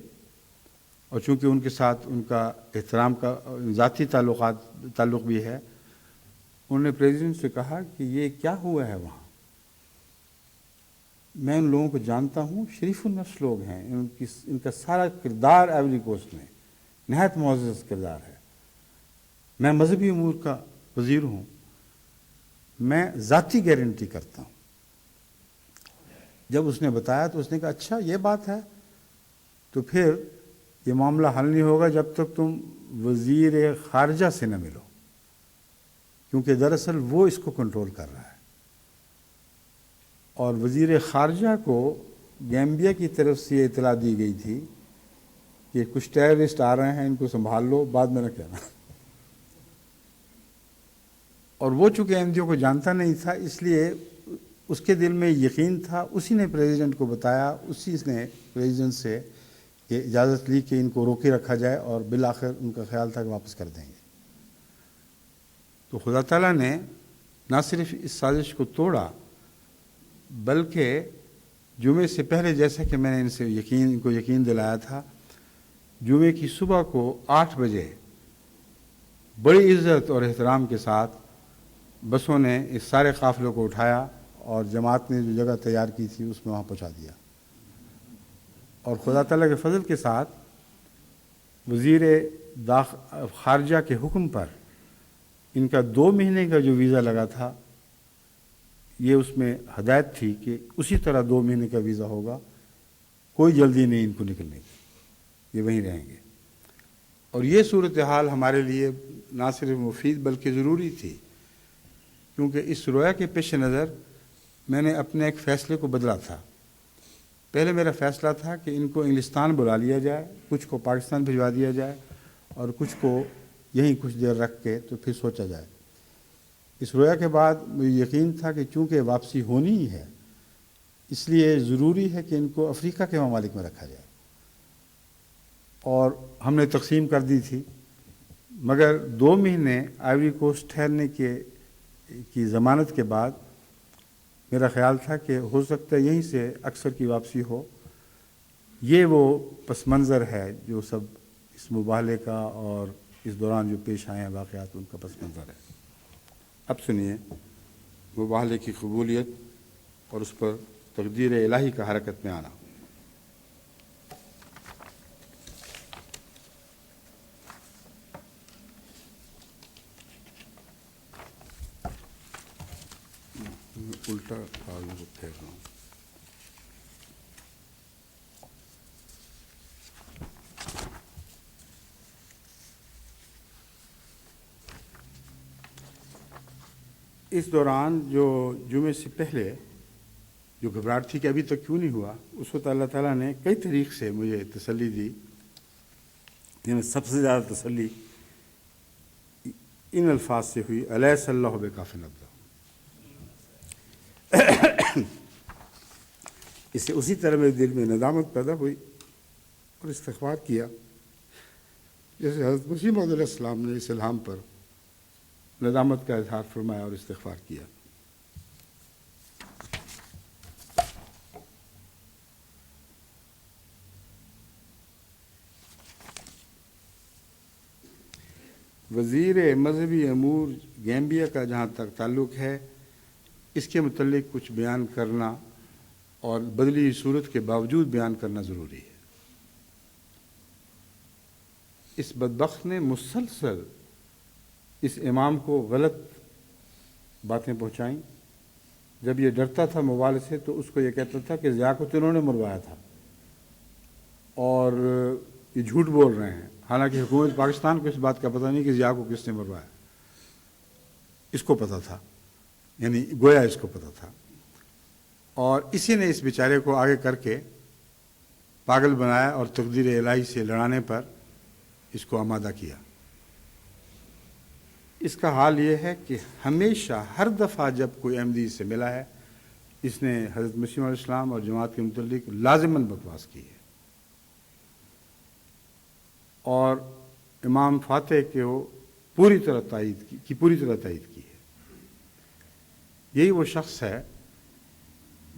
اور چونکہ ان کے ساتھ ان کا احترام کا ذاتی تعلق بھی ہے، انہوں نے پریزیڈنٹ سے کہا کہ یہ کیا ہوا ہے وہاں، میں ان لوگوں کو جانتا ہوں، شریف النفس لوگ ہیں، ان کا سارا کردار آئیوری کوسٹ میں نہایت معزز کردار ہے۔ میں مذہبی امور کا وزیر ہوں، میں ذاتی گارنٹی کرتا ہوں۔ جب اس نے بتایا تو اس نے کہا اچھا یہ بات ہے، تو پھر یہ معاملہ حل نہیں ہوگا جب تک تم وزیر خارجہ سے نہ ملو، کیونکہ دراصل وہ اس کو کنٹرول کر رہا ہے۔ اور وزیر خارجہ کو گیمبیا کی طرف سے یہ اطلاع دی گئی تھی کہ کچھ ٹیررسٹ آ رہے ہیں، ان کو سنبھال لو، بعد میں نہ کہنا۔ اور وہ چونکہ احمدیوں کو جانتا نہیں تھا، اس لیے اس کے دل میں یقین تھا، اسی نے پریزیڈنٹ کو بتایا، اسی نے پریزیڈنٹ سے یہ اجازت لی کہ ان کو روکے رکھا جائے، اور بالآخر ان کا خیال تھا کہ واپس کر دیں گے۔ تو خدا تعالیٰ نے نہ صرف اس سازش کو توڑا، بلکہ جمعے سے پہلے، جیسا کہ میں نے ان کو یقین دلایا تھا، جمعے کی صبح کو 8 بجے بڑی عزت اور احترام کے ساتھ بسوں نے اس سارے قافلے کو اٹھایا اور جماعت نے جو جگہ تیار کی تھی اس میں وہاں پہنچا دیا۔ اور خدا تعالیٰ کے فضل کے ساتھ وزیر خارجہ کے حکم پر ان کا 2 مہینے کا جو ویزا لگا تھا، یہ اس میں ہدایت تھی کہ اسی طرح 2 مہینے کا ویزا ہوگا، کوئی جلدی نہیں ان کو نکلنے کی، یہ وہیں رہیں گے۔ اور یہ صورتحال ہمارے لیے نہ صرف مفید بلکہ ضروری تھی، کیونکہ اس رویا کے پیش نظر میں نے اپنے ایک فیصلے کو بدلا تھا۔ پہلے میرا فیصلہ تھا کہ ان کو انگلستان بلا لیا جائے، کچھ کو پاکستان بھجوا دیا جائے، اور کچھ کو یہیں کچھ دیر رکھ کے تو پھر سوچا جائے۔ اس رویا کے بعد مجھے یقین تھا کہ چونکہ واپسی ہونی ہی ہے، اس لیے ضروری ہے کہ ان کو افریقہ کے ممالک میں رکھا جائے۔ اور ہم نے تقسیم کر دی تھی، مگر 2 مہینے آئیوری کوسٹ ٹھہرنے کی ضمانت کے بعد میرا خیال تھا کہ ہو سکتا ہے یہیں سے اکثر کی واپسی ہو۔ یہ وہ پس منظر ہے جو سب اس مباہلے کا اور اس دوران جو پیش آئے ہیں واقعات، ان کا پس منظر ہے۔ اب سنیے مباہلے کی قبولیت اور اس پر تقدیر الہی کا حرکت میں آنا۔ الٹا کاغذ کو پھیر رہا ہوں۔ اس دوران جو جمعے سے پہلے جو گھبراہٹ تھی کہ ابھی تک کیوں نہیں ہوا، اس وقت اللہ تعالیٰ نے کئی طریق سے مجھے تسلی دی، جن میں سب سے زیادہ تسلی ان الفاظ سے ہوئی، الیس اللہ بکاف عبدہ۔ اس سے اسی طرح میرے دل میں ندامت پیدا ہوئی اور استغفار کیا، جیسے حضرت مسیح موعود علیہ السلام نے اس الہام پر ندامت کا اظہار فرمایا اور استغفار کیا۔ وزیر مذہبی امور گیمبیا کا جہاں تک تعلق ہے، اس کے متعلق کچھ بیان کرنا اور بدلی صورت کے باوجود بیان کرنا ضروری ہے۔ اس بدبخت نے مسلسل اس امام کو غلط باتیں پہنچائیں۔ جب یہ ڈرتا تھا موال سے تو اس کو یہ کہتا تھا کہ ضیاء کو تو انہوں نے مروایا تھا اور یہ جھوٹ بول رہے ہیں، حالانکہ حکومت پاکستان کو اس بات کا پتہ نہیں کہ ضیاء کو کس نے مروایا، اس کو پتہ تھا، یعنی گویا اس کو پتہ تھا، اور اسی نے اس بیچارے کو آگے کر کے پاگل بنایا اور تقدیر الہی سے لڑانے پر اس کو آمادہ کیا۔ اس کا حال یہ ہے کہ ہمیشہ ہر دفعہ جب کوئی احمدی سے ملا ہے، اس نے حضرت مسیح علیہ السلام اور جماعت کے متعلق لازماً بکواس کی ہے، اور امام فاتح کو پوری طرح تائید کی ہے۔ یہی وہ شخص ہے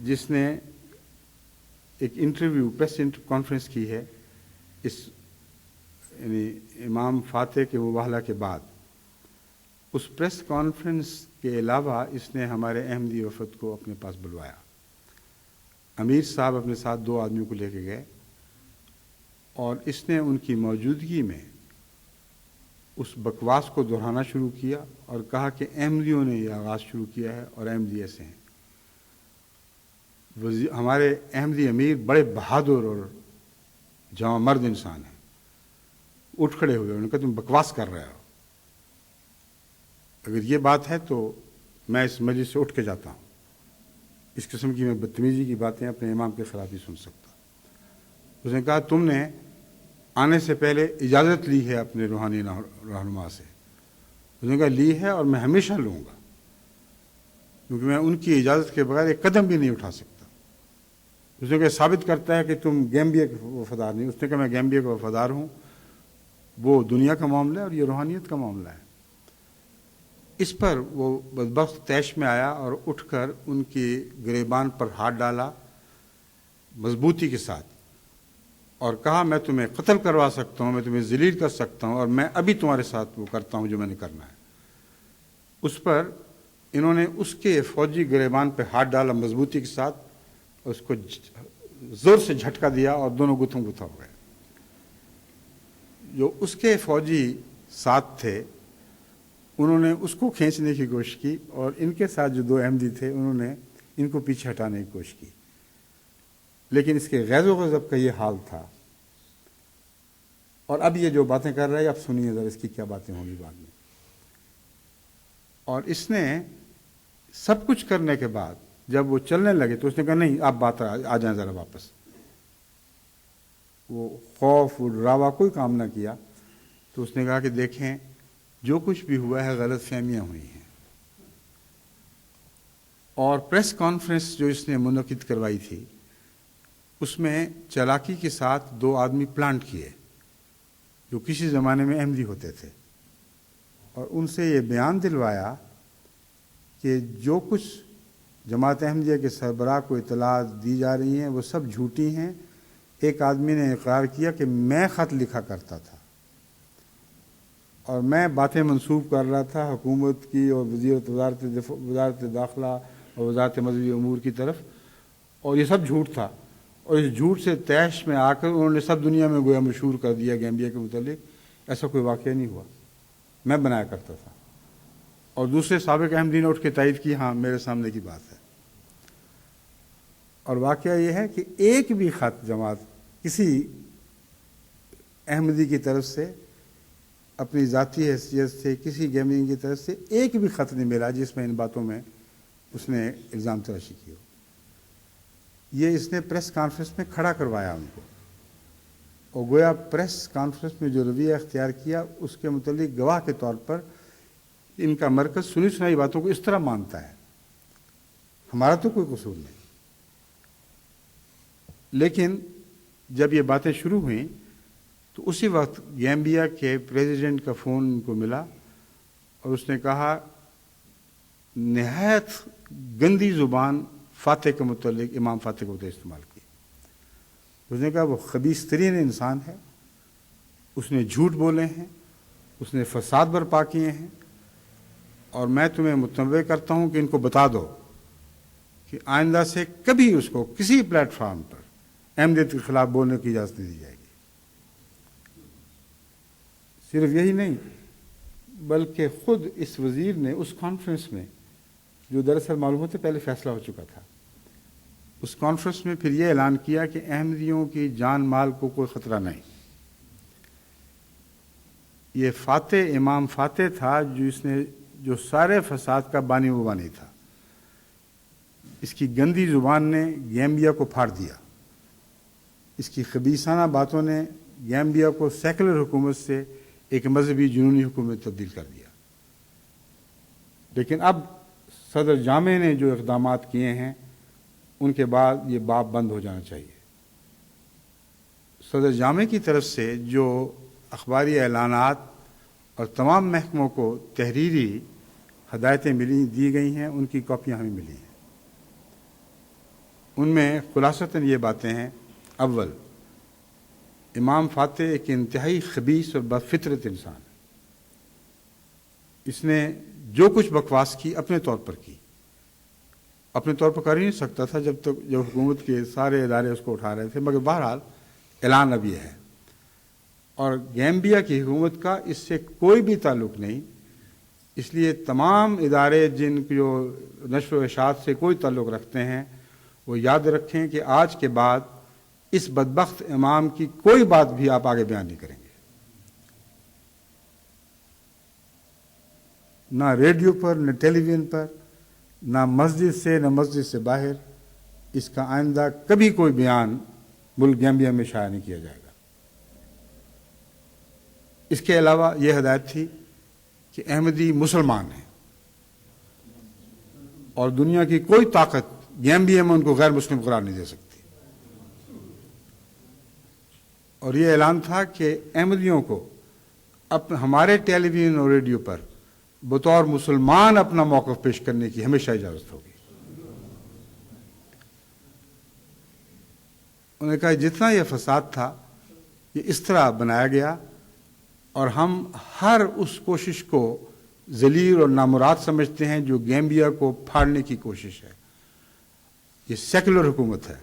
جس نے ایک انٹرویو پریس کانفرنس کی ہے یعنی امام فاتح کے مباہلہ کے بعد۔ اس پریس کانفرنس کے علاوہ اس نے ہمارے احمدی وفد کو اپنے پاس بلوایا امیر صاحب اپنے ساتھ 2 آدمیوں کو لے کے گئے اور اس نے ان کی موجودگی میں اس بکواس کو دہرانا شروع کیا اور کہا کہ احمدیوں نے یہ آغاز شروع کیا ہے اور احمدی ایسے ہیں. ہمارے احمدی امیر بڑے بہادر اور جواں مرد انسان ہیں. اٹھ کھڑے ہوئے، انہوں نے کہا تم بکواس کر رہے ہو، اگر یہ بات ہے تو میں اس مجلس سے اٹھ کے جاتا ہوں. اس قسم کی میں بدتمیزی کی باتیں اپنے امام کے خلاف ہی سن سکتا. اس نے کہا تم نے آنے سے پہلے اجازت لی ہے اپنے روحانی رہنما سے. اس نے کہا لی ہے اور میں ہمیشہ لوں گا، کیونکہ میں ان کی اجازت کے بغیر ایک قدم بھی نہیں اٹھا سکتا. اس نے کہا ثابت کرتا ہے کہ تم گیمبیا کے وفادار نہیں. اس نے کہا میں گیمبیا کا وفادار ہوں، وہ دنیا کا معاملہ ہے اور یہ روحانیت کا معاملہ ہے. اس پر وہ بدبخت طیش میں آیا اور اٹھ کر ان کی گریبان پر ہاتھ ڈالا مضبوطی کے ساتھ اور کہا میں تمہیں قتل کروا سکتا ہوں، میں تمہیں ذلیل کر سکتا ہوں، اور میں ابھی تمہارے ساتھ وہ کرتا ہوں جو میں نے کرنا ہے. اس پر انہوں نے اس کے فوجی گریبان پہ ہاتھ ڈالا مضبوطی کے ساتھ اور اس کو زور سے جھٹکا دیا اور دونوں گتھم گتھا ہو گئے. جو اس کے فوجی ساتھ تھے انہوں نے اس کو کھینچنے کی کوشش کی اور ان کے ساتھ جو 2 احمدی تھے انہوں نے ان کو پیچھے ہٹانے کی کوشش کی. لیکن اس کے غیظ و غضب کا یہ حال تھا. اور اب یہ جو باتیں کر رہے ہیں اب سنیے ذرا اس کی کیا باتیں ہوں گی بعد میں. اور اس نے سب کچھ کرنے کے بعد جب وہ چلنے لگے تو اس نے کہا نہیں آپ بات آ جائیں ذرا واپس. وہ خوف و ڈراوا کوئی کام نہ کیا. تو اس نے کہا کہ دیکھیں جو کچھ بھی ہوا ہے غلط فہمیاں ہوئی ہیں. اور پریس کانفرنس جو اس نے منعقد کروائی تھی اس میں چالاکی کے ساتھ 2 آدمی پلانٹ کیے جو کسی زمانے میں احمدی ہوتے تھے اور ان سے یہ بیان دلوایا کہ جو کچھ جماعت احمدیہ کے سربراہ کو اطلاعات دی جا رہی ہیں وہ سب جھوٹی ہیں. ایک آدمی نے اقرار کیا کہ میں خط لکھا کرتا تھا اور میں باتیں منسوب کر رہا تھا حکومت کی اور وزارت داخلہ اور وزارت مذہبی امور کی طرف، اور یہ سب جھوٹ تھا. اور اس جھوٹ سے طیش میں آ کر انہوں نے سب دنیا میں گویا مشہور کر دیا گیمبیا کے متعلق. ایسا کوئی واقعہ نہیں ہوا، میں بنایا کرتا تھا. اور دوسرے سابق احمدی نے اٹھ کے تائید کی ہاں میرے سامنے کی بات ہے. اور واقعہ یہ ہے کہ ایک بھی خط جماعت کسی احمدی کی طرف سے اپنی ذاتی حیثیت سے کسی گیمبیا کی طرف سے ایک بھی خط نہیں ملا جس میں ان باتوں میں اس نے الزام تراشی کی ہو. یہ اس نے پریس کانفرنس میں کھڑا کروایا ان کو، اور گویا پریس کانفرنس میں جو رویہ اختیار کیا اس کے متعلق گواہ کے طور پر ان کا مرکز سنی سنائی باتوں کو اس طرح مانتا ہے. ہمارا تو کوئی قصور نہیں. لیکن جب یہ باتیں شروع ہوئیں تو اسی وقت گیمبیا کے پریزیڈنٹ کا فون ان کو ملا اور اس نے کہا نہایت گندی زبان فاتح کے متعلق امام فاتح کو استعمال کی. اس نے کہا وہ خبیث ترین انسان ہے، اس نے جھوٹ بولے ہیں، اس نے فساد برپا کیے ہیں، اور میں تمہیں متنوع کرتا ہوں کہ ان کو بتا دو کہ آئندہ سے کبھی اس کو کسی پلیٹ فارم پر احمدیت کے خلاف بولنے کی اجازت نہیں دی جائے گی. صرف یہی نہیں بلکہ خود اس وزیر نے اس کانفرنس میں جو دراصل معلوم ہوتے پہلے فیصلہ ہو چکا تھا اس کانفرنس میں پھر یہ اعلان کیا کہ احمدیوں کی جان مال کو کوئی خطرہ نہیں. یہ فاتح امام فاتح تھا جو سارے فساد کا بانی و بانی تھا. اس کی گندی زبان نے گیمبیا کو پھاڑ دیا. اس کی خبیثانہ باتوں نے گیمبیا کو سیکولر حکومت سے ایک مذہبی جنونی حکومت تبدیل کر دیا. لیکن اب صدر جامع نے جو اقدامات کیے ہیں ان کے بعد یہ باب بند ہو جانا چاہیے. صدر جامع کی طرف سے جو اخباری اعلانات اور تمام محکموں کو تحریری ہدایتیں دی گئی ہیں ان کی کاپیاں ہمیں ملی ہیں. ان میں خلاصتاً یہ باتیں ہیں. اول، امام فاتح ایک انتہائی خبیث اور بدفطرت انسان ہے. اس نے جو کچھ بکواس کی اپنے طور پر کی اپنے طور پر کر ہی نہیں سکتا تھا جب حکومت کے سارے ادارے اس کو اٹھا رہے تھے، مگر بہرحال اعلان اب یہ ہے۔ اور گیمبیا کی حکومت کا اس سے کوئی بھی تعلق نہیں، اس لیے تمام ادارے جن جو نشر و اشاعت سے کوئی تعلق رکھتے ہیں وہ یاد رکھیں کہ آج کے بعد اس بدبخت امام کی کوئی بات بھی آپ آگے بیان نہیں کریں گے، نہ ریڈیو پر، نہ ٹیلی ویژن پر، نہ مسجد سے، نہ مسجد سے باہر۔ اس کا آئندہ کبھی کوئی بیان ملک گیمبیا میں شائع نہیں کیا جائے گا۔ اس کے علاوہ یہ ہدایت تھی کہ احمدی مسلمان ہیں اور دنیا کی کوئی طاقت گیمبیا میں ان کو غیر مسلم قرار نہیں دے سکتی۔ اور یہ اعلان تھا کہ احمدیوں کو ہمارے ٹیلی ویژن اور ریڈیو پر بطور مسلمان اپنا موقف پیش کرنے کی ہمیشہ اجازت ہوگی۔ انہوں نے کہا جتنا یہ فساد تھا یہ اس طرح بنایا گیا اور ہم ہر اس کوشش کو ذلیل اور نامراد سمجھتے ہیں جو گیمبیا کو پھاڑنے کی کوشش ہے۔ یہ سیکولر حکومت ہے،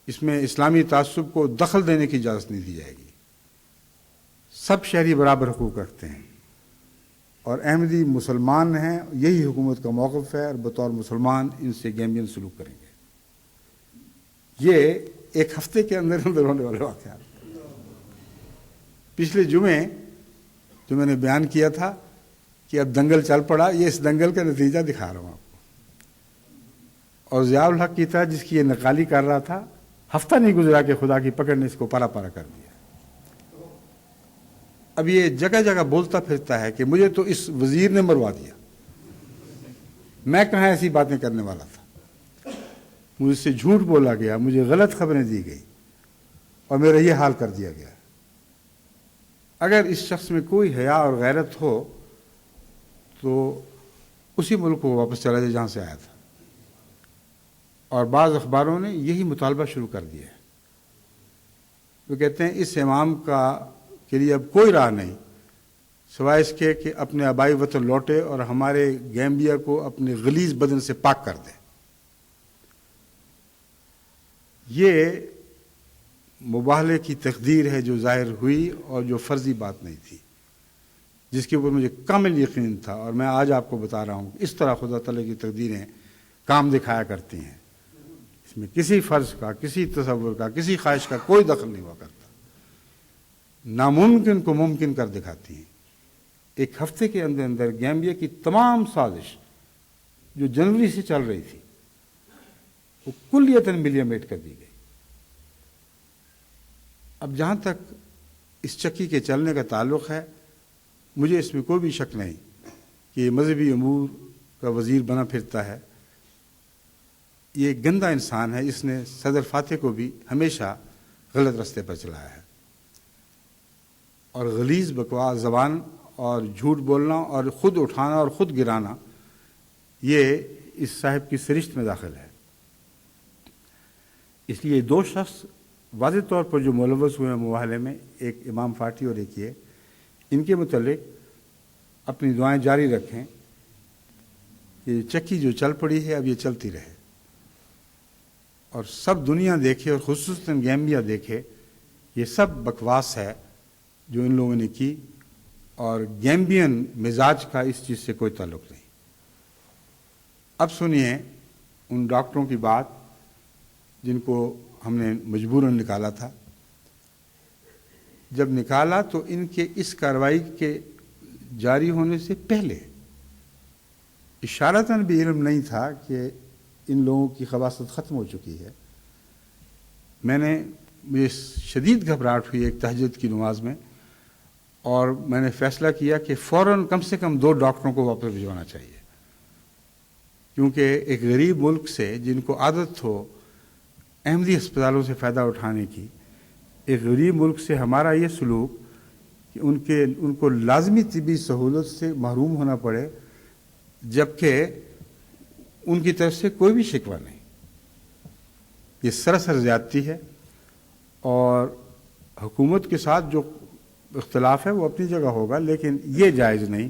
اس میں اسلامی تعصب کو دخل دینے کی اجازت نہیں دی جائے گی۔ سب شہری برابر حقوق رکھتے ہیں اور احمدی مسلمان ہیں، یہی حکومت کا موقف ہے اور بطور مسلمان ان سے گیمبین سلوک کریں گے۔ یہ ایک ہفتے کے اندر ہونے والے واقعات۔ پچھلے جمعے جو میں نے بیان کیا تھا کہ اب دنگل چل پڑا، یہ اس دنگل کا نتیجہ دکھا رہا ہوں آپ کو۔ اور ضیاء الحق کی طرح جس کی یہ نقالی کر رہا تھا، ہفتہ نہیں گزرا کہ خدا کی پکڑ نے اس کو پارا پارا کر دیا۔ اب یہ جگہ جگہ بولتا پھرتا ہے کہ مجھے تو اس وزیر نے مروا دیا، میں کہاں ایسی باتیں کرنے والا تھا، مجھ سے جھوٹ بولا گیا، مجھے غلط خبریں دی گئی اور میرا یہ حال کر دیا گیا۔ اگر اس شخص میں کوئی حیا اور غیرت ہو تو اسی ملک کو واپس چلا جائے جہاں سے آیا تھا۔ اور بعض اخباروں نے یہی مطالبہ شروع کر دیا ہے۔ وہ کہتے ہیں اس امام کے لیے اب کوئی راہ نہیں سوائے اس کے کہ اپنے آبائی وطن لوٹے اور ہمارے گیمبیا کو اپنے غلیظ بدن سے پاک کر دے۔ یہ مباہلے کی تقدیر ہے جو ظاہر ہوئی اور جو فرضی بات نہیں تھی، جس کے اوپر مجھے کامل یقین تھا، اور میں آج آپ کو بتا رہا ہوں کہ اس طرح خدا تعالیٰ کی تقدیریں کام دکھایا کرتی ہیں۔ اس میں کسی فرض کا، کسی تصور کا، کسی خواہش کا کوئی دخل نہیں ہوا کرتا، ناممکن کو ممکن کر دکھاتی ہیں۔ ایک ہفتے کے اندر اندر گیمبیا کی تمام سازش جو جنوری سے چل رہی تھی وہ کلیتاً ملیمیٹ کر دی گئی۔ اب جہاں تک اس چکی کے چلنے کا تعلق ہے، مجھے اس میں کوئی بھی شک نہیں کہ یہ مذہبی امور کا وزیر بنا پھرتا ہے۔ یہ ایک گندا انسان ہے، اس نے صدر فاتح کو بھی ہمیشہ غلط رستے پر چلایا ہے، اور غلیظ بکواس زبان اور جھوٹ بولنا اور خود اٹھانا اور خود گرانا یہ اس صاحب کی سرشت میں داخل ہے۔ اس لیے دو شخص واضح طور پر جو ملوث ہوئے ہیں مباہلے میں، ایک امام فاٹی اور ایک یہ، ان کے متعلق اپنی دعائیں جاری رکھیں کہ چکی جو چل پڑی ہے اب یہ چلتی رہے اور سب دنیا دیکھے اور خصوصاً گیمبیا دیکھے یہ سب بکواس ہے جو ان لوگوں نے کی، اور گیمبین مزاج کا اس چیز سے کوئی تعلق نہیں۔ اب سنیے ان ڈاکٹروں کی بات جن کو ہم نے مجبوراً نکالا تھا۔ جب نکالا تو ان کے اس کارروائی کے جاری ہونے سے پہلے اشارتاً بھی علم نہیں تھا کہ ان لوگوں کی خباثت ختم ہو چکی ہے۔ مجھے شدید گھبراہٹ ہوئی ایک تہجد کی نماز میں، اور میں نے فیصلہ کیا کہ فوراً کم سے کم 2 ڈاکٹروں کو واپس بھجوانا چاہیے، کیونکہ ایک غریب ملک سے جن کو عادت ہو احمدی ہسپتالوں سے فائدہ اٹھانے کی، ایک غریب ملک سے ہمارا یہ سلوک کہ ان کو لازمی طبی سہولت سے محروم ہونا پڑے جبکہ ان کی طرف سے کوئی بھی شکوہ نہیں، یہ سراسر زیادتی ہے۔ اور حکومت کے ساتھ جو اختلاف ہے وہ اپنی جگہ ہوگا، لیکن یہ جائز نہیں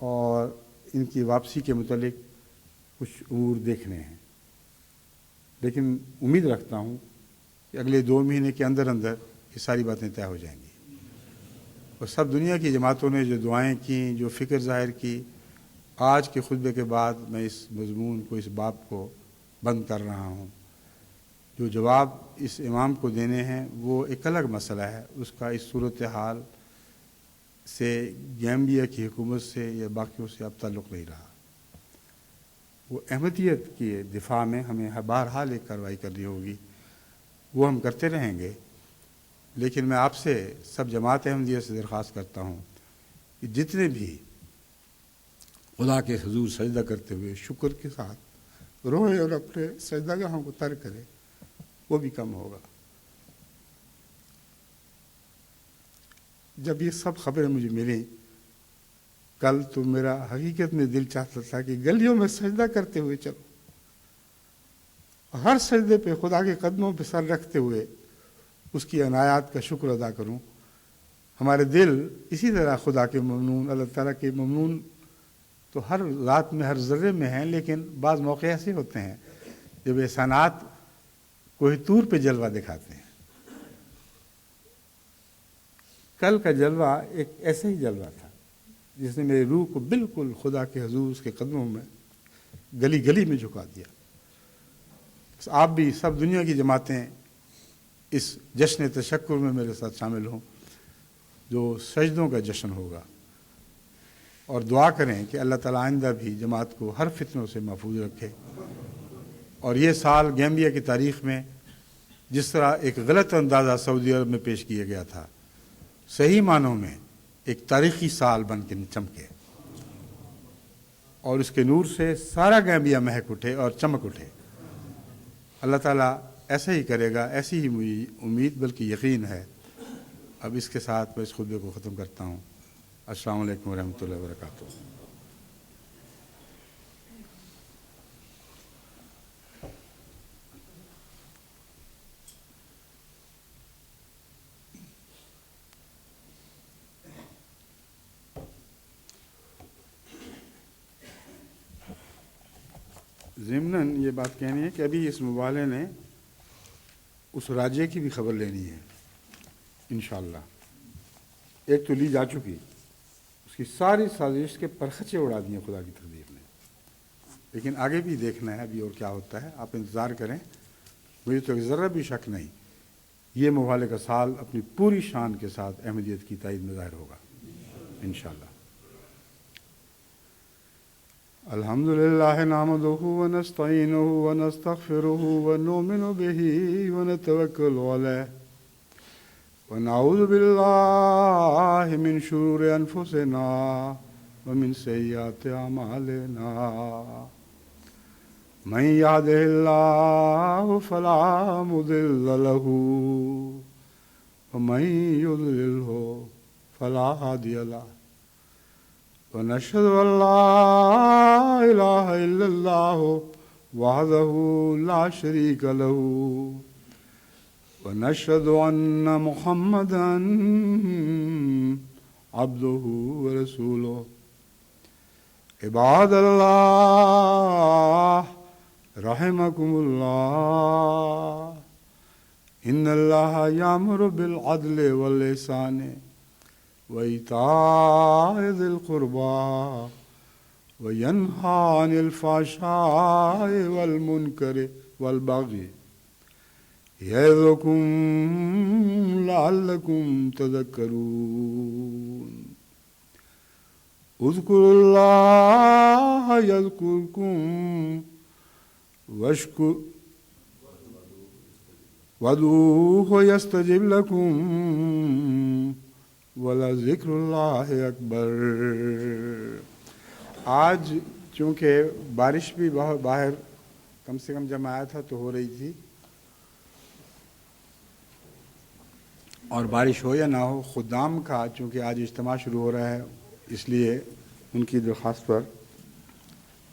اور ان کی واپسی کے متعلق کچھ امور دیکھنے ہیں، لیکن امید رکھتا ہوں کہ اگلے 2 مہینے کے اندر اندر یہ ساری باتیں طے ہو جائیں گی، اور سب دنیا کی جماعتوں نے جو دعائیں کیں، جو فکر ظاہر کی، آج کے خطبے کے بعد میں اس مضمون کو، اس باب کو بند کر رہا ہوں۔ جو جواب اس امام کو دینے ہیں وہ ایک الگ مسئلہ ہے، اس کا اس صورتحال سے گیمبیا کی حکومت سے یا باقیوں سے اب تعلق نہیں رہا۔ وہ احمدیت کے دفاع میں ہمیں بہرحال ایک کارروائی کرنی ہوگی، وہ ہم کرتے رہیں گے، لیکن میں آپ سے، سب جماعت احمدیہ سے درخواست کرتا ہوں کہ جتنے بھی خدا کے حضور سجدہ کرتے ہوئے شکر کے ساتھ روئے اور اپنے سجدہ گاہوں کو ترک کرے، وہ بھی کم ہوگا۔ جب یہ سب خبریں مجھے ملیں کل، تو میرا حقیقت میں دل چاہتا تھا کہ گلیوں میں سجدہ کرتے ہوئے چلو، ہر سجدے پہ خدا کے قدموں پہ سر رکھتے ہوئے اس کی عنایات کا شکر ادا کروں۔ ہمارے دل اسی طرح خدا کے ممنون، اللہ تعالیٰ کے ممنون تو ہر ذات میں، ہر ذرے میں ہیں، لیکن بعض موقع ایسے ہوتے ہیں جب احسانات کوہ طور پہ جلوہ دکھاتے ہیں۔ کل کا جلوہ ایک ایسا ہی جلوہ تھا جس نے میری روح کو بالکل خدا کے حضور اس کے قدموں میں گلی گلی میں جھکا دیا۔ آپ بھی، سب دنیا کی جماعتیں اس جشن تشکر میں میرے ساتھ شامل ہوں، جو سجدوں کا جشن ہوگا، اور دعا کریں کہ اللہ تعالیٰ آئندہ بھی جماعت کو ہر فتنوں سے محفوظ رکھے، اور یہ سال گیمبیا کی تاریخ میں جس طرح ایک غلط اندازہ سعودی عرب میں پیش کیا گیا تھا، صحیح معنوں میں ایک تاریخی سال بن کے چمکے، اور اس کے نور سے سارا گیمبیا مہک اٹھے اور چمک اٹھے۔ اللہ تعالیٰ ایسا ہی کرے گا، ایسی ہی مجھے امید بلکہ یقین ہے۔ اب اس کے ساتھ میں اس خطبے کو ختم کرتا ہوں۔ السلام علیکم ورحمۃ اللہ وبرکاتہ۔ ضمناً یہ بات کہنی ہے کہ ابھی اس مبالغے نے اس راجے کی بھی خبر لینی ہے انشاءاللہ۔ ایک تو لی جا چکی، اس کی ساری سازش کے پرخچے اڑا دیے خدا کی تقدیر نے، لیکن آگے بھی دیکھنا ہے ابھی اور کیا ہوتا ہے۔ آپ انتظار کریں، مجھے تو ذرا بھی شک نہیں، یہ مبالغے کا سال اپنی پوری شان کے ساتھ احمدیت کی تائید میں ظاہر ہوگا انشاءاللہ۔ الحمد للہ نحمدہ ونستعینہ ونستغفرہ ونؤمن بہ ونتوکل علیہ ونعوذ باللہ من شرور انفسنا ومن سیئات اعمالنا، من یہدہ اللہ فلا مضل لہ ومن یضللہ فلا ہادی لہ، ونشهد أن لا إله إلا الله وحده لا شريك له، ونشهد أن محمدا عبده ورسوله۔ عباد الله رحمكم الله، إن الله يأمر بالعدل والإحسان وإيتاء ذي القربى وينهى عن الفحشاء والمنكر والبغي يعظكم لعلكم تذكرون۔ اذكروا الله يذكركم وادعوه يستجب لكم وَلَذِكْرُ اللَّهِ اکبر۔ آج چونکہ بارش بھی باہر کم سے کم جب میں آیا تھا تو ہو رہی تھی، اور بارش ہو یا نہ ہو، خدام کا چونکہ آج اجتماع شروع ہو رہا ہے، اس لیے ان کی درخواست پر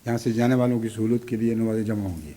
یہاں سے جانے والوں کی سہولت کے لیے نمازیں جمع ہوں گی۔